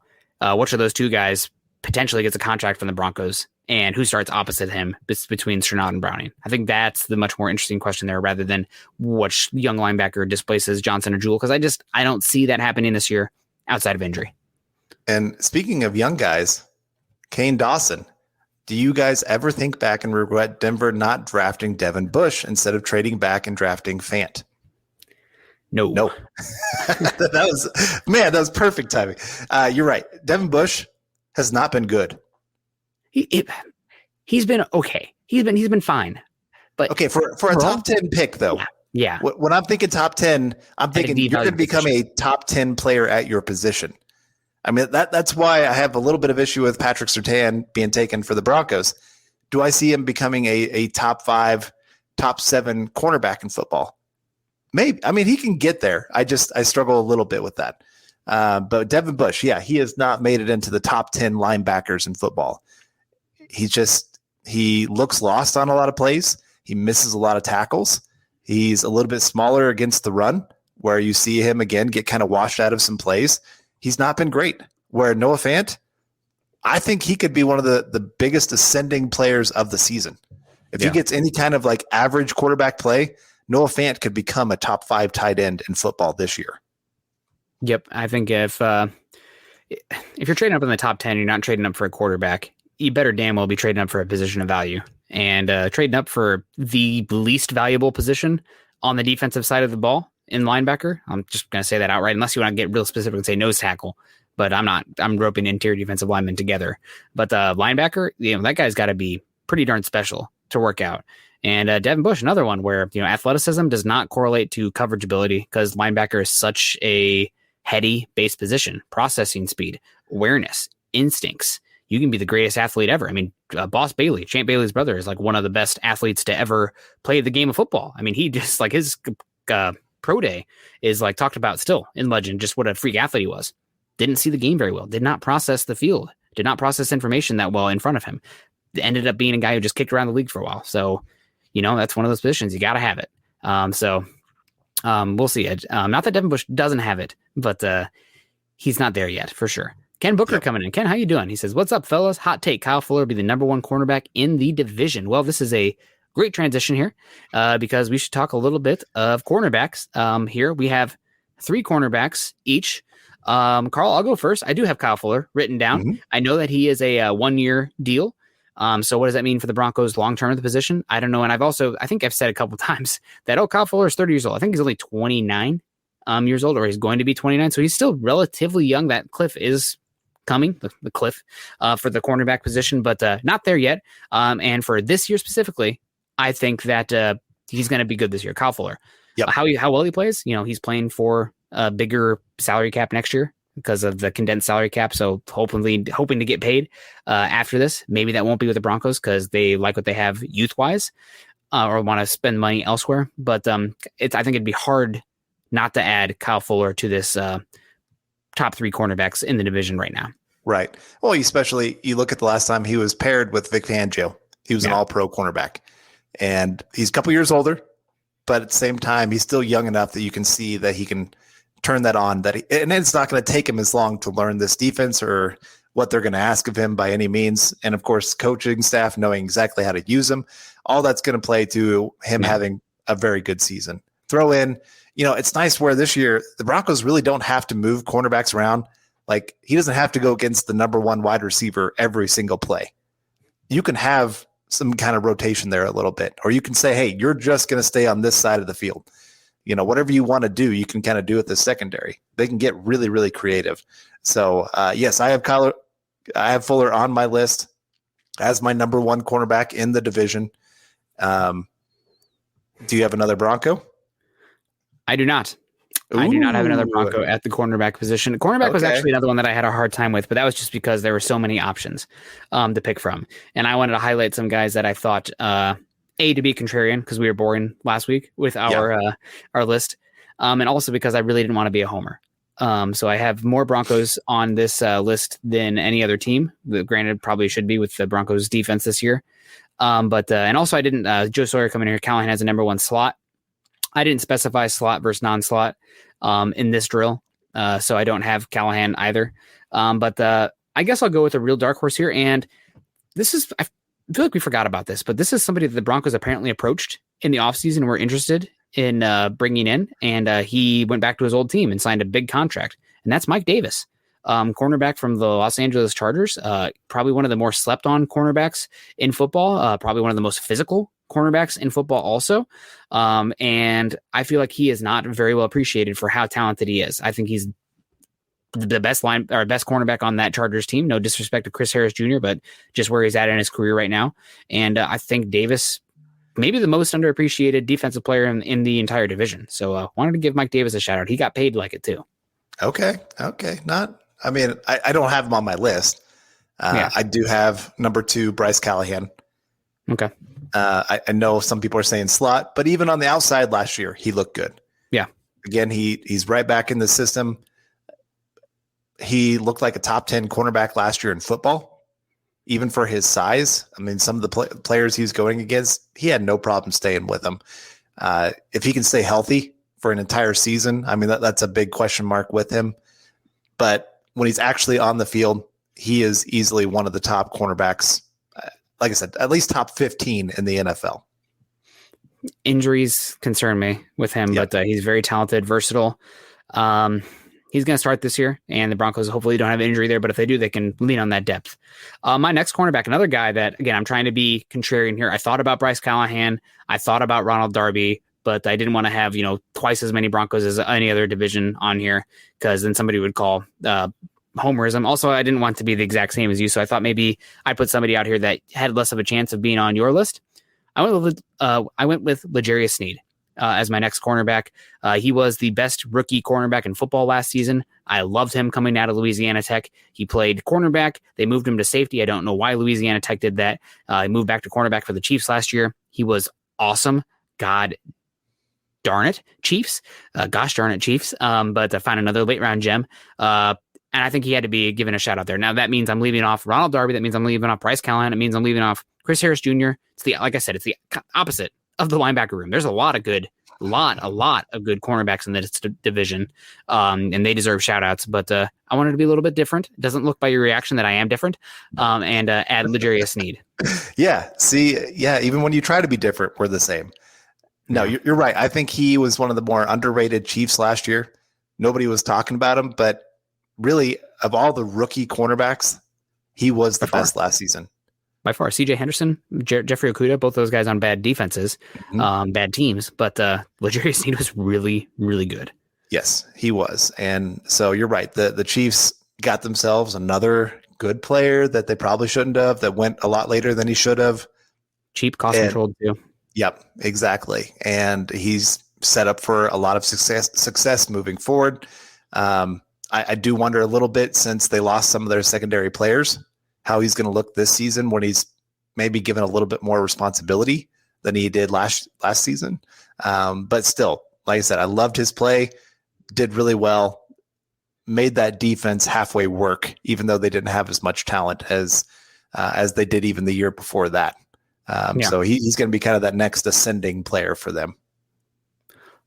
which of those two guys potentially gets a contract from the Broncos, and who starts opposite him between Strnad and Browning? I think that's the much more interesting question there, rather than which young linebacker displaces Johnson or Jewell, because I don't see that happening this year outside of injury. And speaking of young guys, Kane Dawson. Do you guys ever think back and regret Denver not drafting Devin Bush instead of trading back and drafting Fant? No. that was perfect timing. You're right. Devin Bush has not been good. He's been okay. He's been fine. But okay, for a top 10 pick though. Yeah. When I'm thinking top 10, I'm thinking you're going to become a top 10 player at your position. I mean, that's why I have a little bit of issue with Patrick Surtain being taken for the Broncos. Do I see him becoming a top 5, top 7 cornerback in football? Maybe. I mean, he can get there. I struggle a little bit with that. But Devin Bush, he has not made it into the top 10 linebackers in football. He looks lost on a lot of plays. He misses a lot of tackles. He's a little bit smaller against the run, where you see him again get kind of washed out of some plays. He's not been great. Where Noah Fant, I think he could be one of the biggest ascending players of the season. If he gets any kind of like average quarterback play, Noah Fant could become a top 5 tight end in football this year. Yep. I think if you're trading up in the top 10, you're not trading up for a quarterback, you better damn well be trading up for a position of value. And trading up for the least valuable position on the defensive side of the ball in linebacker, I'm just going to say that outright, unless you want to get real specific and say nose tackle. But I'm not. I'm roping interior defensive linemen together. But linebacker, that guy's got to be pretty darn special to work out. And Devin Bush, another one where athleticism does not correlate to coverage ability, because linebacker is such a heady base position, processing speed, awareness, instincts. You can be the greatest athlete ever. I mean, Boss Bailey, Champ Bailey's brother, is like one of the best athletes to ever play the game of football. I mean, he just like his pro day is like talked about still in legend, just what a freak athlete he was. Didn't see the game very well, did not process the field, did not process information that well in front of him. Ended up being a guy who just kicked around the league for a while. So, that's one of those positions. You got to have it. We'll see. Not that Devin Bush doesn't have it, but he's not there yet for sure. Ken Booker coming in. Ken, how you doing? He says, "What's up, fellas? Hot take. Kyle Fuller will be the number 1 cornerback in the division." Well, this is a great transition here because we should talk a little bit of cornerbacks. Here we have 3 cornerbacks each. Carl, I'll go first. I do have Kyle Fuller written down. Mm-hmm. I know that he is a 1-year deal. So what does that mean for the Broncos long-term at the position? I don't know. And I think I've said a couple times that, Kyle Fuller is 30 years old. I think he's only 29 years old, or he's going to be 29. So he's still relatively young. That cliff is coming, the cliff for the cornerback position, but not there yet. And for this year specifically, I think that he's going to be good this year. Kyle Fuller, how well he plays, he's playing for a bigger salary cap next year because of the condensed salary cap. So hoping to get paid after this. Maybe that won't be with the Broncos because they like what they have youth-wise or want to spend money elsewhere. But I think it'd be hard not to add Kyle Fuller to this top 3 cornerbacks in the division right now. Right. Well, especially you look at the last time he was paired with Vic Fangio. He was an all-pro cornerback. And he's a couple years older, but at the same time, he's still young enough that you can see that he can turn that on. And it's not going to take him as long to learn this defense or what they're going to ask of him by any means. And of course, coaching staff knowing exactly how to use him. All that's going to play to him having a very good season. throw in, it's nice where this year the Broncos really don't have to move cornerbacks around. Like, he doesn't have to go against the number one wide receiver every single play. You can have some kind of rotation there a little bit, or you can say, hey, you're just going to stay on this side of the field. Whatever you want to do, you can kind of do at the secondary. They can get really, really creative. So, yes, I have Fuller on my list as my number one cornerback in the division. Do you have another Bronco? I do not. I do not have another Bronco at the cornerback position. Cornerback was actually another one that I had a hard time with, but that was just because there were so many options to pick from. And I wanted to highlight some guys that I thought, to be contrarian, because we were boring last week with our list, and also because I really didn't want to be a homer. So I have more Broncos on this list than any other team. Granted, probably should be with the Broncos defense this year. But and also I didn't, Joe Sawyer coming here. Callahan has a number one slot. I didn't specify slot versus non-slot in this drill, so I don't have Callahan either. But I guess I'll go with a real dark horse here. And this is, I feel like we forgot about this, but this is somebody that the Broncos apparently approached in the offseason and were interested in bringing in. And he went back to his old team and signed a big contract. And that's Mike Davis, cornerback from the Los Angeles Chargers. Probably one of the more slept on cornerbacks in football, probably one of the most physical cornerbacks in football also. And I feel like he is not very well appreciated for how talented he is. I think he's the best best cornerback on that Chargers team. No disrespect to Chris Harris Jr., but just where he's at in his career right now. And I think Davis, maybe the most underappreciated defensive player in the entire division. So wanted to give Mike Davis a shout out. He got paid like it too. Okay. I don't have him on my list. I do have number 2, Bryce Callahan. Okay. I know some people are saying slot, but even on the outside last year, he looked good. Yeah. Again, he's right back in the system. He looked like a top 10 cornerback last year in football, even for his size. I mean, some of the players he was going against, he had no problem staying with them. If he can stay healthy for an entire season, I mean, that's a big question mark with him. But when he's actually on the field, he is easily one of the top cornerbacks. Like I said, at least top 15 in the NFL. Injuries concern me with him, but he's very talented, versatile. He's going to start this year, and the Broncos hopefully don't have an injury there, but if they do, they can lean on that depth. My next cornerback, another guy that, again, I'm trying to be contrarian here. I thought about Bryce Callahan. I thought about Ronald Darby, but I didn't want to have, twice as many Broncos as any other division on here, because then somebody would call homerism. Also, I didn't want to be the exact same as you, so I thought maybe I put somebody out here that had less of a chance of being on your list. I went with Legeria Snead as my next cornerback. He was the best rookie cornerback in football last season. I loved him coming out of Louisiana Tech. He played cornerback. They moved him to safety. I don't know why Louisiana Tech did that. He moved back to cornerback for the Chiefs last year. He was awesome. God darn it, Chiefs. Gosh darn it, Chiefs. But I found another late round gem. And I think he had to be given a shout out there. Now that means I'm leaving off Ronald Darby. That means I'm leaving off Bryce Callahan. It means I'm leaving off Chris Harris Jr. Like I said, it's the opposite of the linebacker room. There's a lot of good cornerbacks in this division, and they deserve shout outs. But I wanted to be a little bit different. It doesn't look by your reaction that I am different. And add Legeria Snead. Yeah. See, even when you try to be different, we're the same. No, you're right. I think he was one of the more underrated Chiefs last year. Nobody was talking about him, but really, of all the rookie cornerbacks, he was the best last season. By far, C.J. Henderson, Jeffrey Okudah, both those guys on bad defenses, bad teams. But Legeria Snead was really, really good. Yes, he was. And so you're right. The Chiefs got themselves another good player that they probably shouldn't have, that went a lot later than he should have. Cheap, cost-controlled too. Yep, exactly. And he's set up for a lot of success moving forward. I do wonder a little bit, since they lost some of their secondary players, how he's going to look this season when he's maybe given a little bit more responsibility than he did last season. But still, like I said, I loved his play, did really well, made that defense halfway work, even though they didn't have as much talent as they did even the year before that. So he's going to be kind of that next ascending player for them.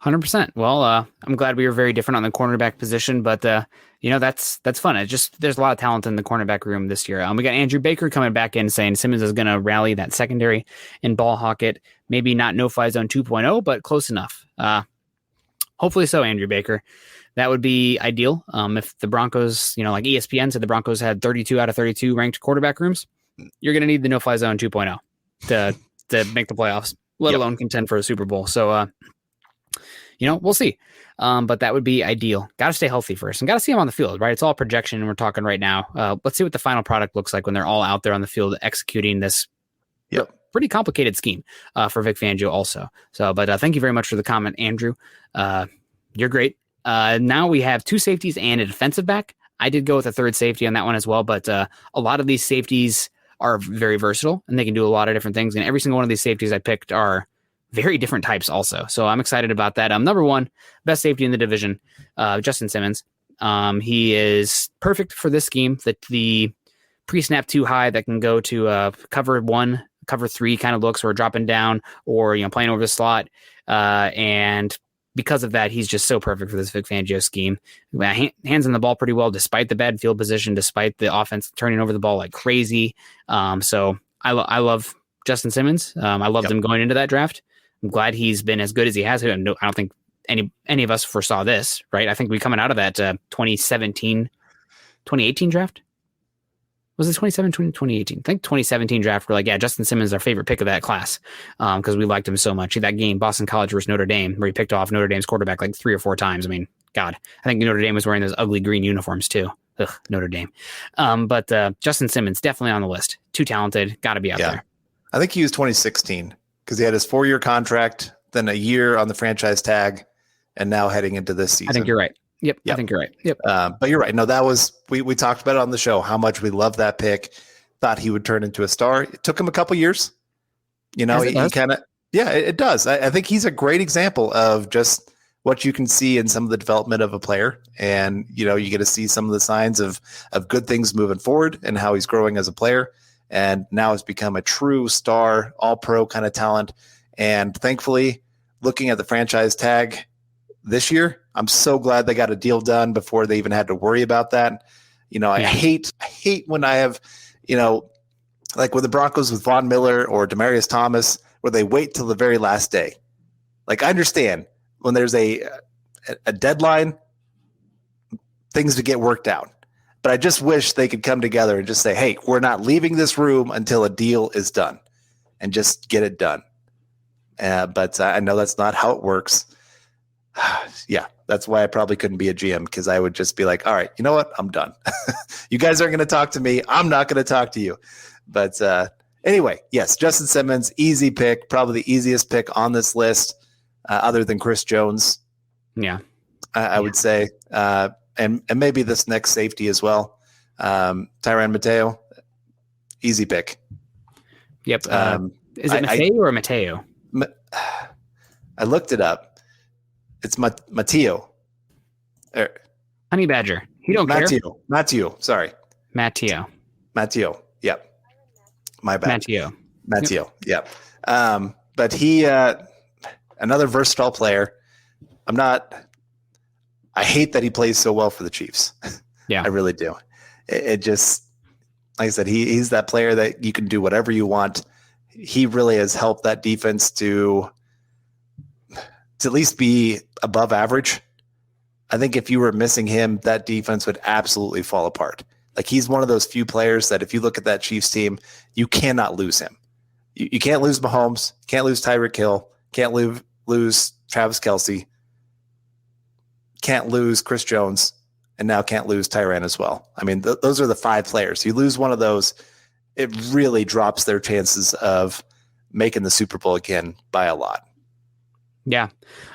100%. Well, I'm glad we were very different on the cornerback position, but that's fun. It's just, there's a lot of talent in the cornerback room this year. We got Andrew Baker coming back in saying Simmons is going to rally that secondary and ball hawk it. Maybe not no-fly zone 2.0, but close enough. Hopefully so, Andrew Baker. That would be ideal. If the Broncos, like ESPN said, the Broncos had 32 out of 32 ranked quarterback rooms, you're going to need the no-fly zone 2.0 to make the playoffs, let alone contend for a Super Bowl. So, we'll see. But that would be ideal. Got to stay healthy first and got to see them on the field, right? It's all projection. And we're talking right now. Let's see what the final product looks like when they're all out there on the field executing this pretty complicated scheme for Vic Fangio also. So, but thank you very much for the comment, Andrew. You're great. Now we have 2 safeties and a defensive back. I did go with a third safety on that one as well, but a lot of these safeties are very versatile and they can do a lot of different things. And every single one of these safeties I picked are very different types also. So I'm excited about that. Number 1, best safety in the division, Justin Simmons. He is perfect for this scheme, the pre-snap 2 high that can go to cover 1, cover 3 kind of looks, or dropping down, or playing over the slot. And because of that, he's just so perfect for this Vic Fangio scheme. Hands on the ball pretty well, despite the bad field position, despite the offense turning over the ball like crazy. So I love Justin Simmons. I loved him going into that draft. I'm glad he's been as good as he has. I don't think any of us foresaw this, right? I think we coming out of that 2018 draft. Was it 2018? I think 2017 draft. We're like, Justin Simmons is our favorite pick of that class because we liked him so much. That game, Boston College versus Notre Dame, where he picked off Notre Dame's quarterback like 3 or 4 times. I mean, God, I think Notre Dame was wearing those ugly green uniforms too. Ugh, Notre Dame. But Justin Simmons, definitely on the list. Too talented. Got to be out there. I think he was 2016 because he had his 4-year contract, then a year on the franchise tag, and now heading into this season. I think you're right. Yep. I think you're right. Yep. But you're right. No, that was, we talked about it on the show, how much we love that pick. Thought he would turn into a star. It took him a couple years. He kind of, it does. I think he's a great example of just what you can see in some of the development of a player. And, you get to see some of the signs of good things moving forward and how he's growing as a player. And now has become a true star, all pro kind of talent. And thankfully, looking at the franchise tag this year, I'm so glad they got a deal done before they even had to worry about that. I hate when I have, like with the Broncos with Von Miller or Demaryius Thomas, where they wait till the very last day. Like, I understand when there's a deadline, things to get worked out. But I just wish they could come together and just say, hey, we're not leaving this room until a deal is done, and just get it done. But I know that's not how it works. That's why I probably couldn't be a GM, because I would just be like, all right, you know what? I'm done. You guys aren't going to talk to me. I'm not going to talk to you. But anyway, yes, Justin Simmons, easy pick, probably the easiest pick on this list other than Chris Jones. Yeah. I would say. And maybe this next safety as well. Tyrann Mateo, easy pick. Yep. Is it Mateo or Mateo? I looked it up. It's Mateo. Honey Badger. He don't care. Mateo. Sorry. Mateo. Yep. My bad. Mateo. Yep. But he, another versatile player. I hate that he plays so well for the Chiefs. Yeah. I really do. It just, like I said, he's that player that you can do whatever you want. He really has helped that defense to at least be above average. I think if you were missing him, that defense would absolutely fall apart. Like, he's one of those few players that if you look at that Chiefs team, you cannot lose him. You can't lose Mahomes, can't lose Tyreek Hill, can't lose Travis Kelce, can't lose Chris Jones, and now can't lose Tyrann as well. I mean, those are the 5 players. You lose one of those, it really drops their chances of making the Super Bowl again by a lot. Yeah,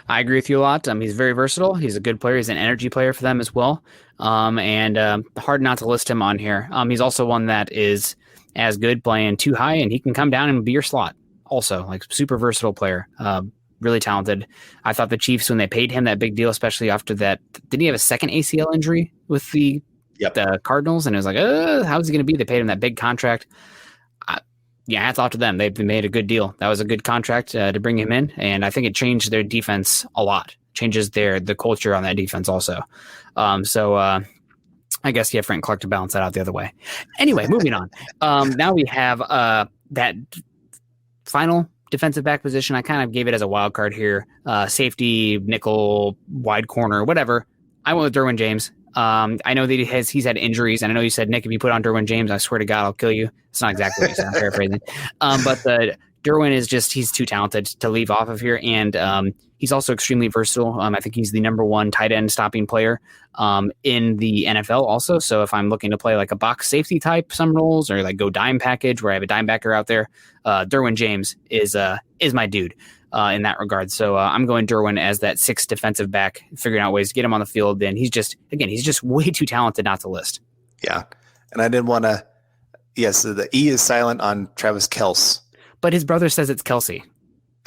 I agree with you a lot. He's very versatile. He's a good player. He's an energy player for them as well. And hard not to list him on here. He's also one that is as good playing too high, and he can come down and be your slot also. Like, super versatile player. Really talented. I thought the Chiefs, when they paid him that big deal, especially after that, didn't he have a second ACL injury with the Cardinals? And it was like, how's he going to be? They paid him that big contract. Hats off to them. They've made a good deal. That was a good contract to bring him in, and I think it changed their defense a lot. Changes the culture on that defense also. I guess Frank Clark to balance that out the other way. Anyway, moving on. Now we have that final defensive back position, I kind of gave it as a wild card here. Safety, nickel, wide corner, whatever. I went with Derwin James. I know that he's had injuries, and I know you said, Nick, if you put on Derwin James, I swear to God, I'll kill you. It's not exactly what you said. I'm paraphrasing. But Derwin is he's too talented to leave off of here, and he's also extremely versatile. I think he's the number one tight end stopping player in the NFL also. So if I'm looking to play like a box safety type, some roles, or like go dime package where I have a dime backer out there, Derwin James is my dude. In that regard. So I'm going Derwin as that 6th defensive back, figuring out ways to get him on the field. And he's just way too talented not to list. Yeah. And I didn't want to, so the E is silent on Travis Kelce. But his brother says it's Kelsey.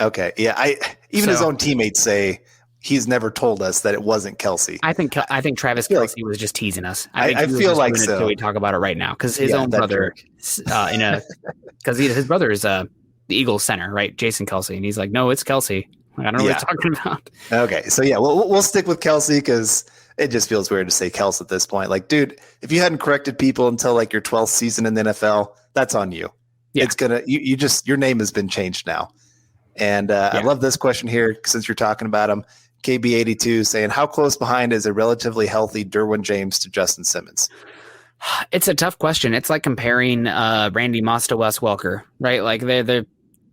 Okay. Yeah. His own teammates say he's never told us that it wasn't Kelsey. I think Travis Kelce was just teasing us. I feel like so. Until we talk about it right now. Because his own brother, because his brother is the Eagles center, right? Jason Kelsey. And he's like, no, it's Kelsey. I don't know what you're talking about. Okay. So we'll stick with Kelsey because it just feels weird to say Kelsey at this point. Like, dude, if you hadn't corrected people until like your 12th season in the NFL, that's on you. Yeah. It's your name has been changed now. And I love this question here since you're talking about him. KB82 saying, how close behind is a relatively healthy Derwin James to Justin Simmons? It's a tough question. It's like comparing Randy Moss to Wes Welker, right? Like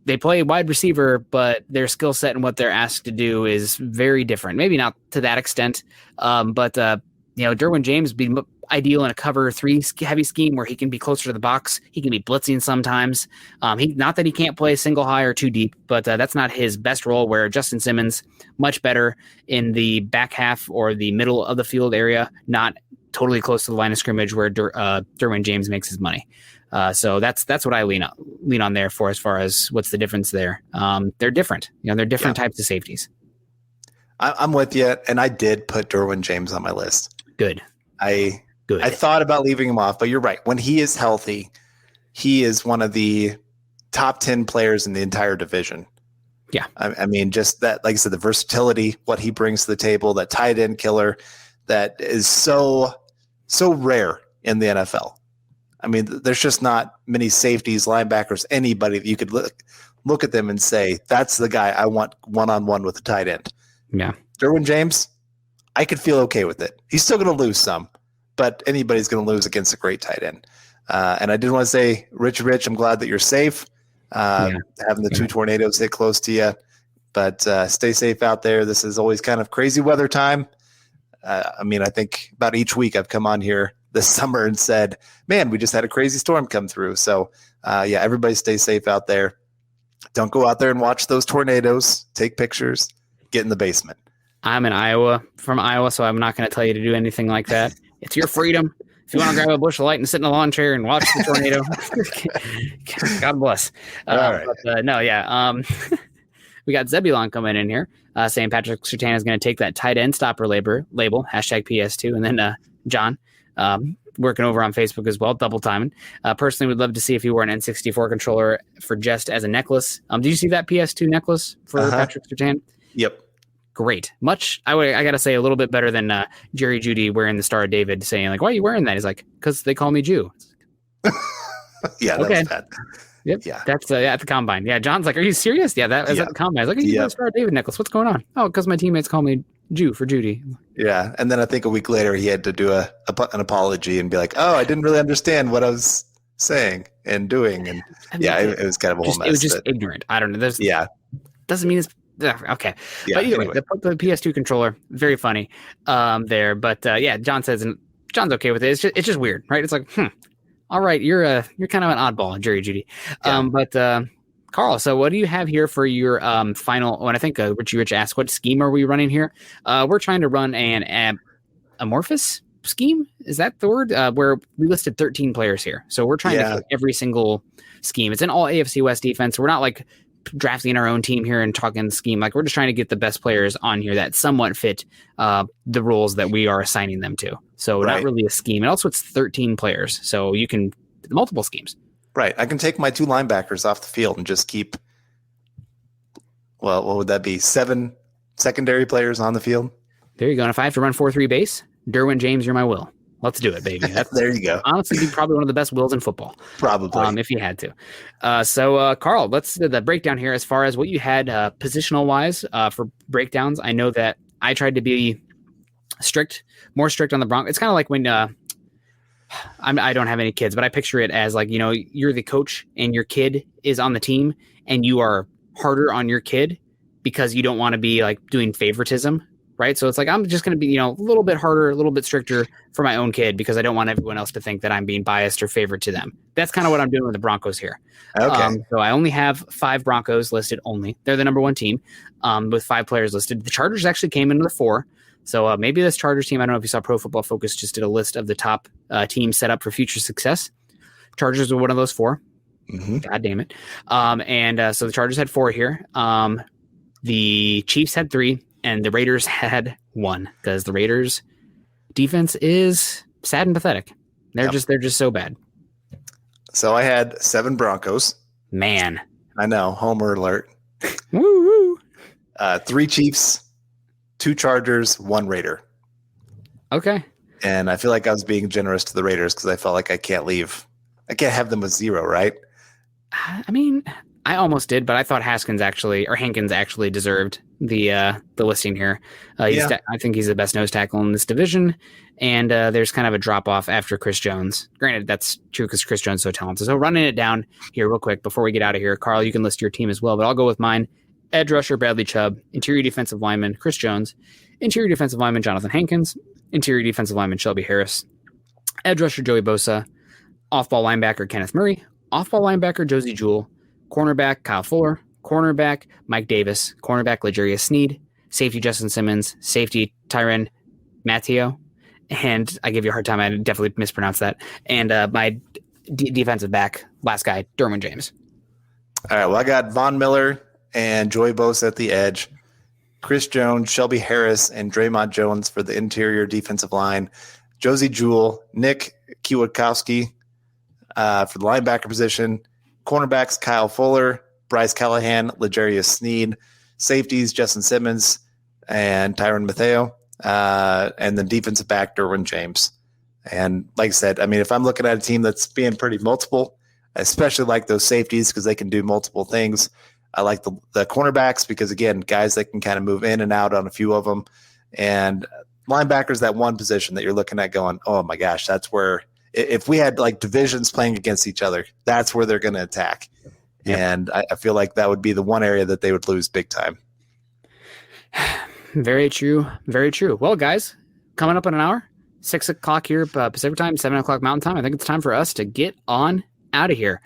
they play wide receiver, but their skill set and what they're asked to do is very different. Maybe not to that extent, but Derwin James be ideal in a cover 3 heavy scheme where he can be closer to the box. He can be blitzing sometimes. Not that he can't play single high or too deep, but that's not his best role. Where Justin Simmons much better in the back half or the middle of the field area, not totally close to the line of scrimmage where Derwin James makes his money. So that's what I lean on there for as far as what's the difference there. They're different. They're different types of safeties. I'm with you, and I did put Derwin James on my list. Good. I thought about leaving him off, but you're right. When he is healthy, he is one of the top 10 players in the entire division. Yeah. I mean, just that, like I said, the versatility, what he brings to the table, that tight end killer that is so rare in the NFL. I mean, there's just not many safeties, linebackers, anybody that you could look at them and say, that's the guy I want one-on-one with the tight end. Yeah. Derwin James, I could feel okay with it. He's still going to lose some, but anybody's going to lose against a great tight end. And I did want to say, Rich, I'm glad that you're safe. Having the 2 tornadoes hit close to you, but stay safe out there. This is always kind of crazy weather time. I think about each week I've come on here this summer and said, man, we just had a crazy storm come through. So everybody stay safe out there. Don't go out there and watch those tornadoes, take pictures, get in the basement. I'm from Iowa, so I'm not going to tell you to do anything like that. It's your freedom. If you want to grab a bush of light and sit in a lawn chair and watch the tornado, God bless. All right. We got Zebulon coming in here saying Patrick Surtain is going to take that tight end stopper label, #PS2. And then John working over on Facebook as well, double timing. Personally, would love to see if you wore an N64 controller for just as a necklace. Did you see that PS2 necklace for Patrick Surtain? Yep. Great. I got to say a little bit better than Jerry Jeudy wearing the Star of David saying like, why are you wearing that? He's like, because they call me Jew. Yeah, that was bad. Yep. Yeah. That's at the combine. Yeah. John's like, are you serious? Yeah. That was at the combine. I was like, you got a Star of David necklace. What's going on? Oh, because my teammates call me Jew for Judy. Yeah. And then I think a week later he had to do an apology and be like, oh, I didn't really understand what I was saying and doing. And it was kind of a whole mess. It was just ignorant. I don't know. Doesn't mean it's okay. Yeah, but either way, the PS2 controller, very funny there. But John says, and John's okay with it. It's just weird, right? It's like, all right, you're kind of an oddball, Jerry Jeudy. But Carl, so what do you have here for your final? And I think Rich asked, what scheme are we running here? We're trying to run an amorphous scheme. Is that the word? Where we listed 13 players here. So we're trying to hit every single scheme. It's an all AFC West defense. We're not like drafting our own team here and talking scheme. Like we're just trying to get the best players on here that somewhat fit the roles that we are assigning them to. So not really a scheme. And also it's 13 players. So you can multiple schemes. Right. I can take my 2 linebackers off the field and just keep, what would that be? 7 secondary players on the field. There you go. And if I have to run 4-3 base, Derwin James, you're my will. Let's do it, baby. There you go. Honestly, be probably one of the best wills in football. Probably. If you had to. So, Carl, let's do the breakdown here as far as what you had positional wise for breakdowns. I know that I tried to be more strict on the Broncos. It's kind of like when I don't have any kids, but I picture it as like, you're the coach and your kid is on the team and you are harder on your kid because you don't want to be like doing favoritism. Right. So it's like, I'm just going to be, a little bit harder, a little bit stricter for my own kid because I don't want everyone else to think that I'm being biased or favored to them. That's kind of what I'm doing with the Broncos here. Okay. So I only have 5 Broncos listed only. They're the number 1 team with 5 players listed. The Chargers actually came into the 4. So maybe this Chargers team, I don't know if you saw Pro Football Focus just did a list of the top teams set up for future success. Chargers were one of those 4. Mm-hmm. God damn it. So the Chargers had 4 here. The Chiefs had 3. And the Raiders had 1 because the Raiders defense is sad and pathetic. They're just so bad. So I had 7 Broncos. Man, I know, homer alert. woo! 3 Chiefs, 2 Chargers, 1 Raider. Okay. And I feel like I was being generous to the Raiders because I felt like I can't have them with 0, right? I mean, I almost did, but I thought Hankins actually deserved the listing here. I think he's the best nose tackle in this division, and there's kind of a drop off after Chris Jones. Granted, that's true because Chris Jones is so talented. So running it down here real quick before we get out of here, Carl, you can list your team as well, but I'll go with mine. Edge rusher Bradley Chubb, interior defensive lineman Chris Jones, interior defensive lineman Jonathan Hankins, interior defensive lineman Shelby Harris, edge rusher Joey Bosa, off-ball linebacker Kenneth Murray, off-ball linebacker Josie Jewell, cornerback Kyle Fuller, cornerback Mike Davis, cornerback Legeria Snead, safety Justin Simmons, safety Tyrann Mateo, and I give you a hard time, I definitely mispronounced that, and my defensive back, last guy, Darwin James. All right, well, I got Von Miller and Joey Bosa at the edge, Chris Jones, Shelby Harris, and Draymond Jones for the interior defensive line, Josie Jewell, Nick Kwiatkowski for the linebacker position, cornerbacks Kyle Fuller, Bryce Callahan, Legeria Snead, safeties Justin Simmons and Tyrann Mateo, and then defensive back Darwin James. And like I said, I mean, if I'm looking at a team that's being pretty multiple, I especially like those safeties because they can do multiple things. I like the cornerbacks because, again, guys that can kind of move in and out on a few of them. And linebackers, that one position that you're looking at going, oh my gosh, that's where – if we had like divisions playing against each other, that's where they're going to attack. Yep. And I feel like that would be the one area that they would lose big time. Very true. Very true. Well, guys, coming up in an hour, 6 o'clock here Pacific time, 7 o'clock Mountain time. I think it's time for us to get on out of here.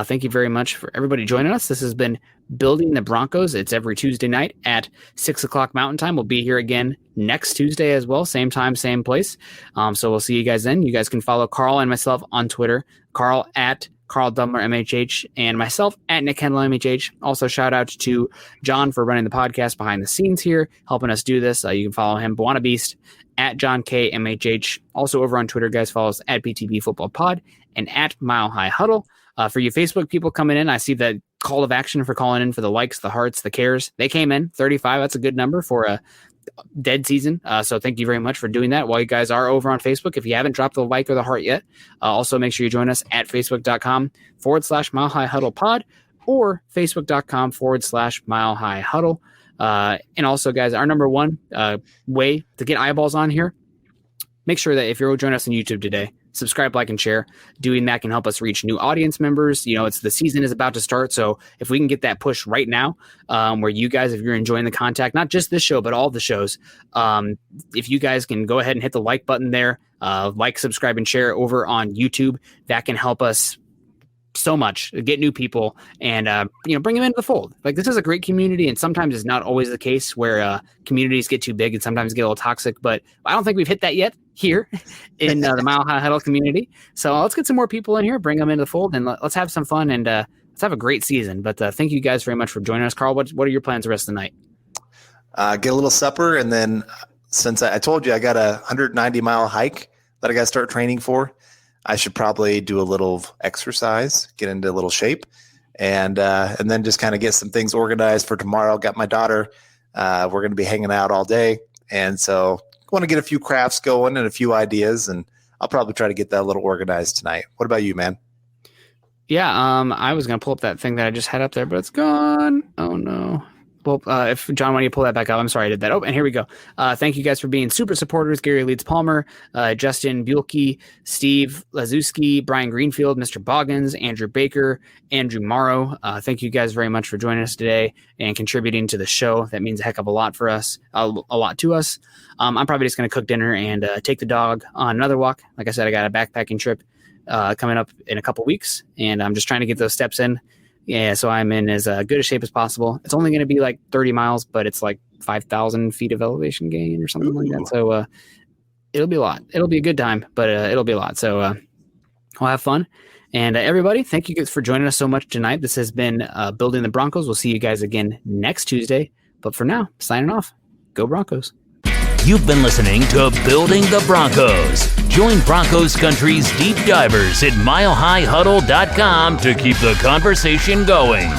Thank you very much for everybody joining us. This has been Building the Broncos. It's every Tuesday night at 6 o'clock Mountain time. We'll be here again next Tuesday as well. Same time, same place. So we'll see you guys then. You guys can follow Carl and myself on Twitter. Carl at Carl Dumler MHH and myself at Nick Kendell MHH. Also shout out to John for running the podcast behind the scenes here, helping us do this. You can follow him, Buana Beast, at John K MHH. Also over on Twitter, guys, follow us at BTB Football Pod and at Mile High Huddle. For you Facebook people coming in, I see that call of action for calling in for the likes, the hearts, the cares. They came in 35. That's a good number for a dead season. So thank you very much for doing that while you guys are over on Facebook. If you haven't dropped the like or the heart yet, also make sure you join us at facebook.com/Mile High Huddle Pod or facebook.com/Mile High Huddle. And also, guys, our number one way to get eyeballs on here, make sure that if you're joining us on YouTube today, subscribe, like, and share. Doing that can help us reach new audience members. It's the season is about to start. So if we can get that push right now, where you guys, if you're enjoying the contact, not just this show, but all the shows, if you guys can go ahead and hit the like button there, like, subscribe, and share over on YouTube, that can help us so much, get new people and bring them into the fold. Like, this is a great community, and sometimes it's not always the case where communities get too big and sometimes get a little toxic, but I don't think we've hit that yet here in the Mile High Huddle community. So let's get some more people in here, bring them into the fold, and let's have some fun and let's have a great season. But thank you guys very much for joining us. Carl, what are your plans the rest of the night? Get a little supper, and then since I told you I got a 190-mile hike that I got to start training for, I should probably do a little exercise, get into a little shape, and then just kind of get some things organized for tomorrow. Got my daughter. We're going to be hanging out all day, and so I want to get a few crafts going and a few ideas. And I'll probably try to get that a little organized tonight. What about you, man? Yeah, I was going to pull up that thing that I just had up there, but it's gone. Oh, no. Well, if John, why don't you pull that back up? I'm sorry I did that. Oh, and here we go. Thank you guys for being super supporters. Gary Leeds Palmer, Justin Buelke, Steve Lazuski, Brian Greenfield, Mr. Boggins, Andrew Baker, Andrew Morrow. Thank you guys very much for joining us today and contributing to the show. That means a heck of a lot for us, a lot to us. I'm probably just going to cook dinner and take the dog on another walk. Like I said, I got a backpacking trip coming up in a couple weeks, and I'm just trying to get those steps in. Yeah, so I'm in as good a shape as possible. It's only going to be like 30 miles, but it's like 5,000 feet of elevation gain or something like that. So it'll be a lot. It'll be a good time, but it'll be a lot. So we'll have fun. And everybody, thank you guys for joining us so much tonight. This has been Building the Broncos. We'll see you guys again next Tuesday. But for now, signing off. Go Broncos. You've been listening to Building the Broncos. Join Broncos Country's deep divers at milehighhuddle.com to keep the conversation going.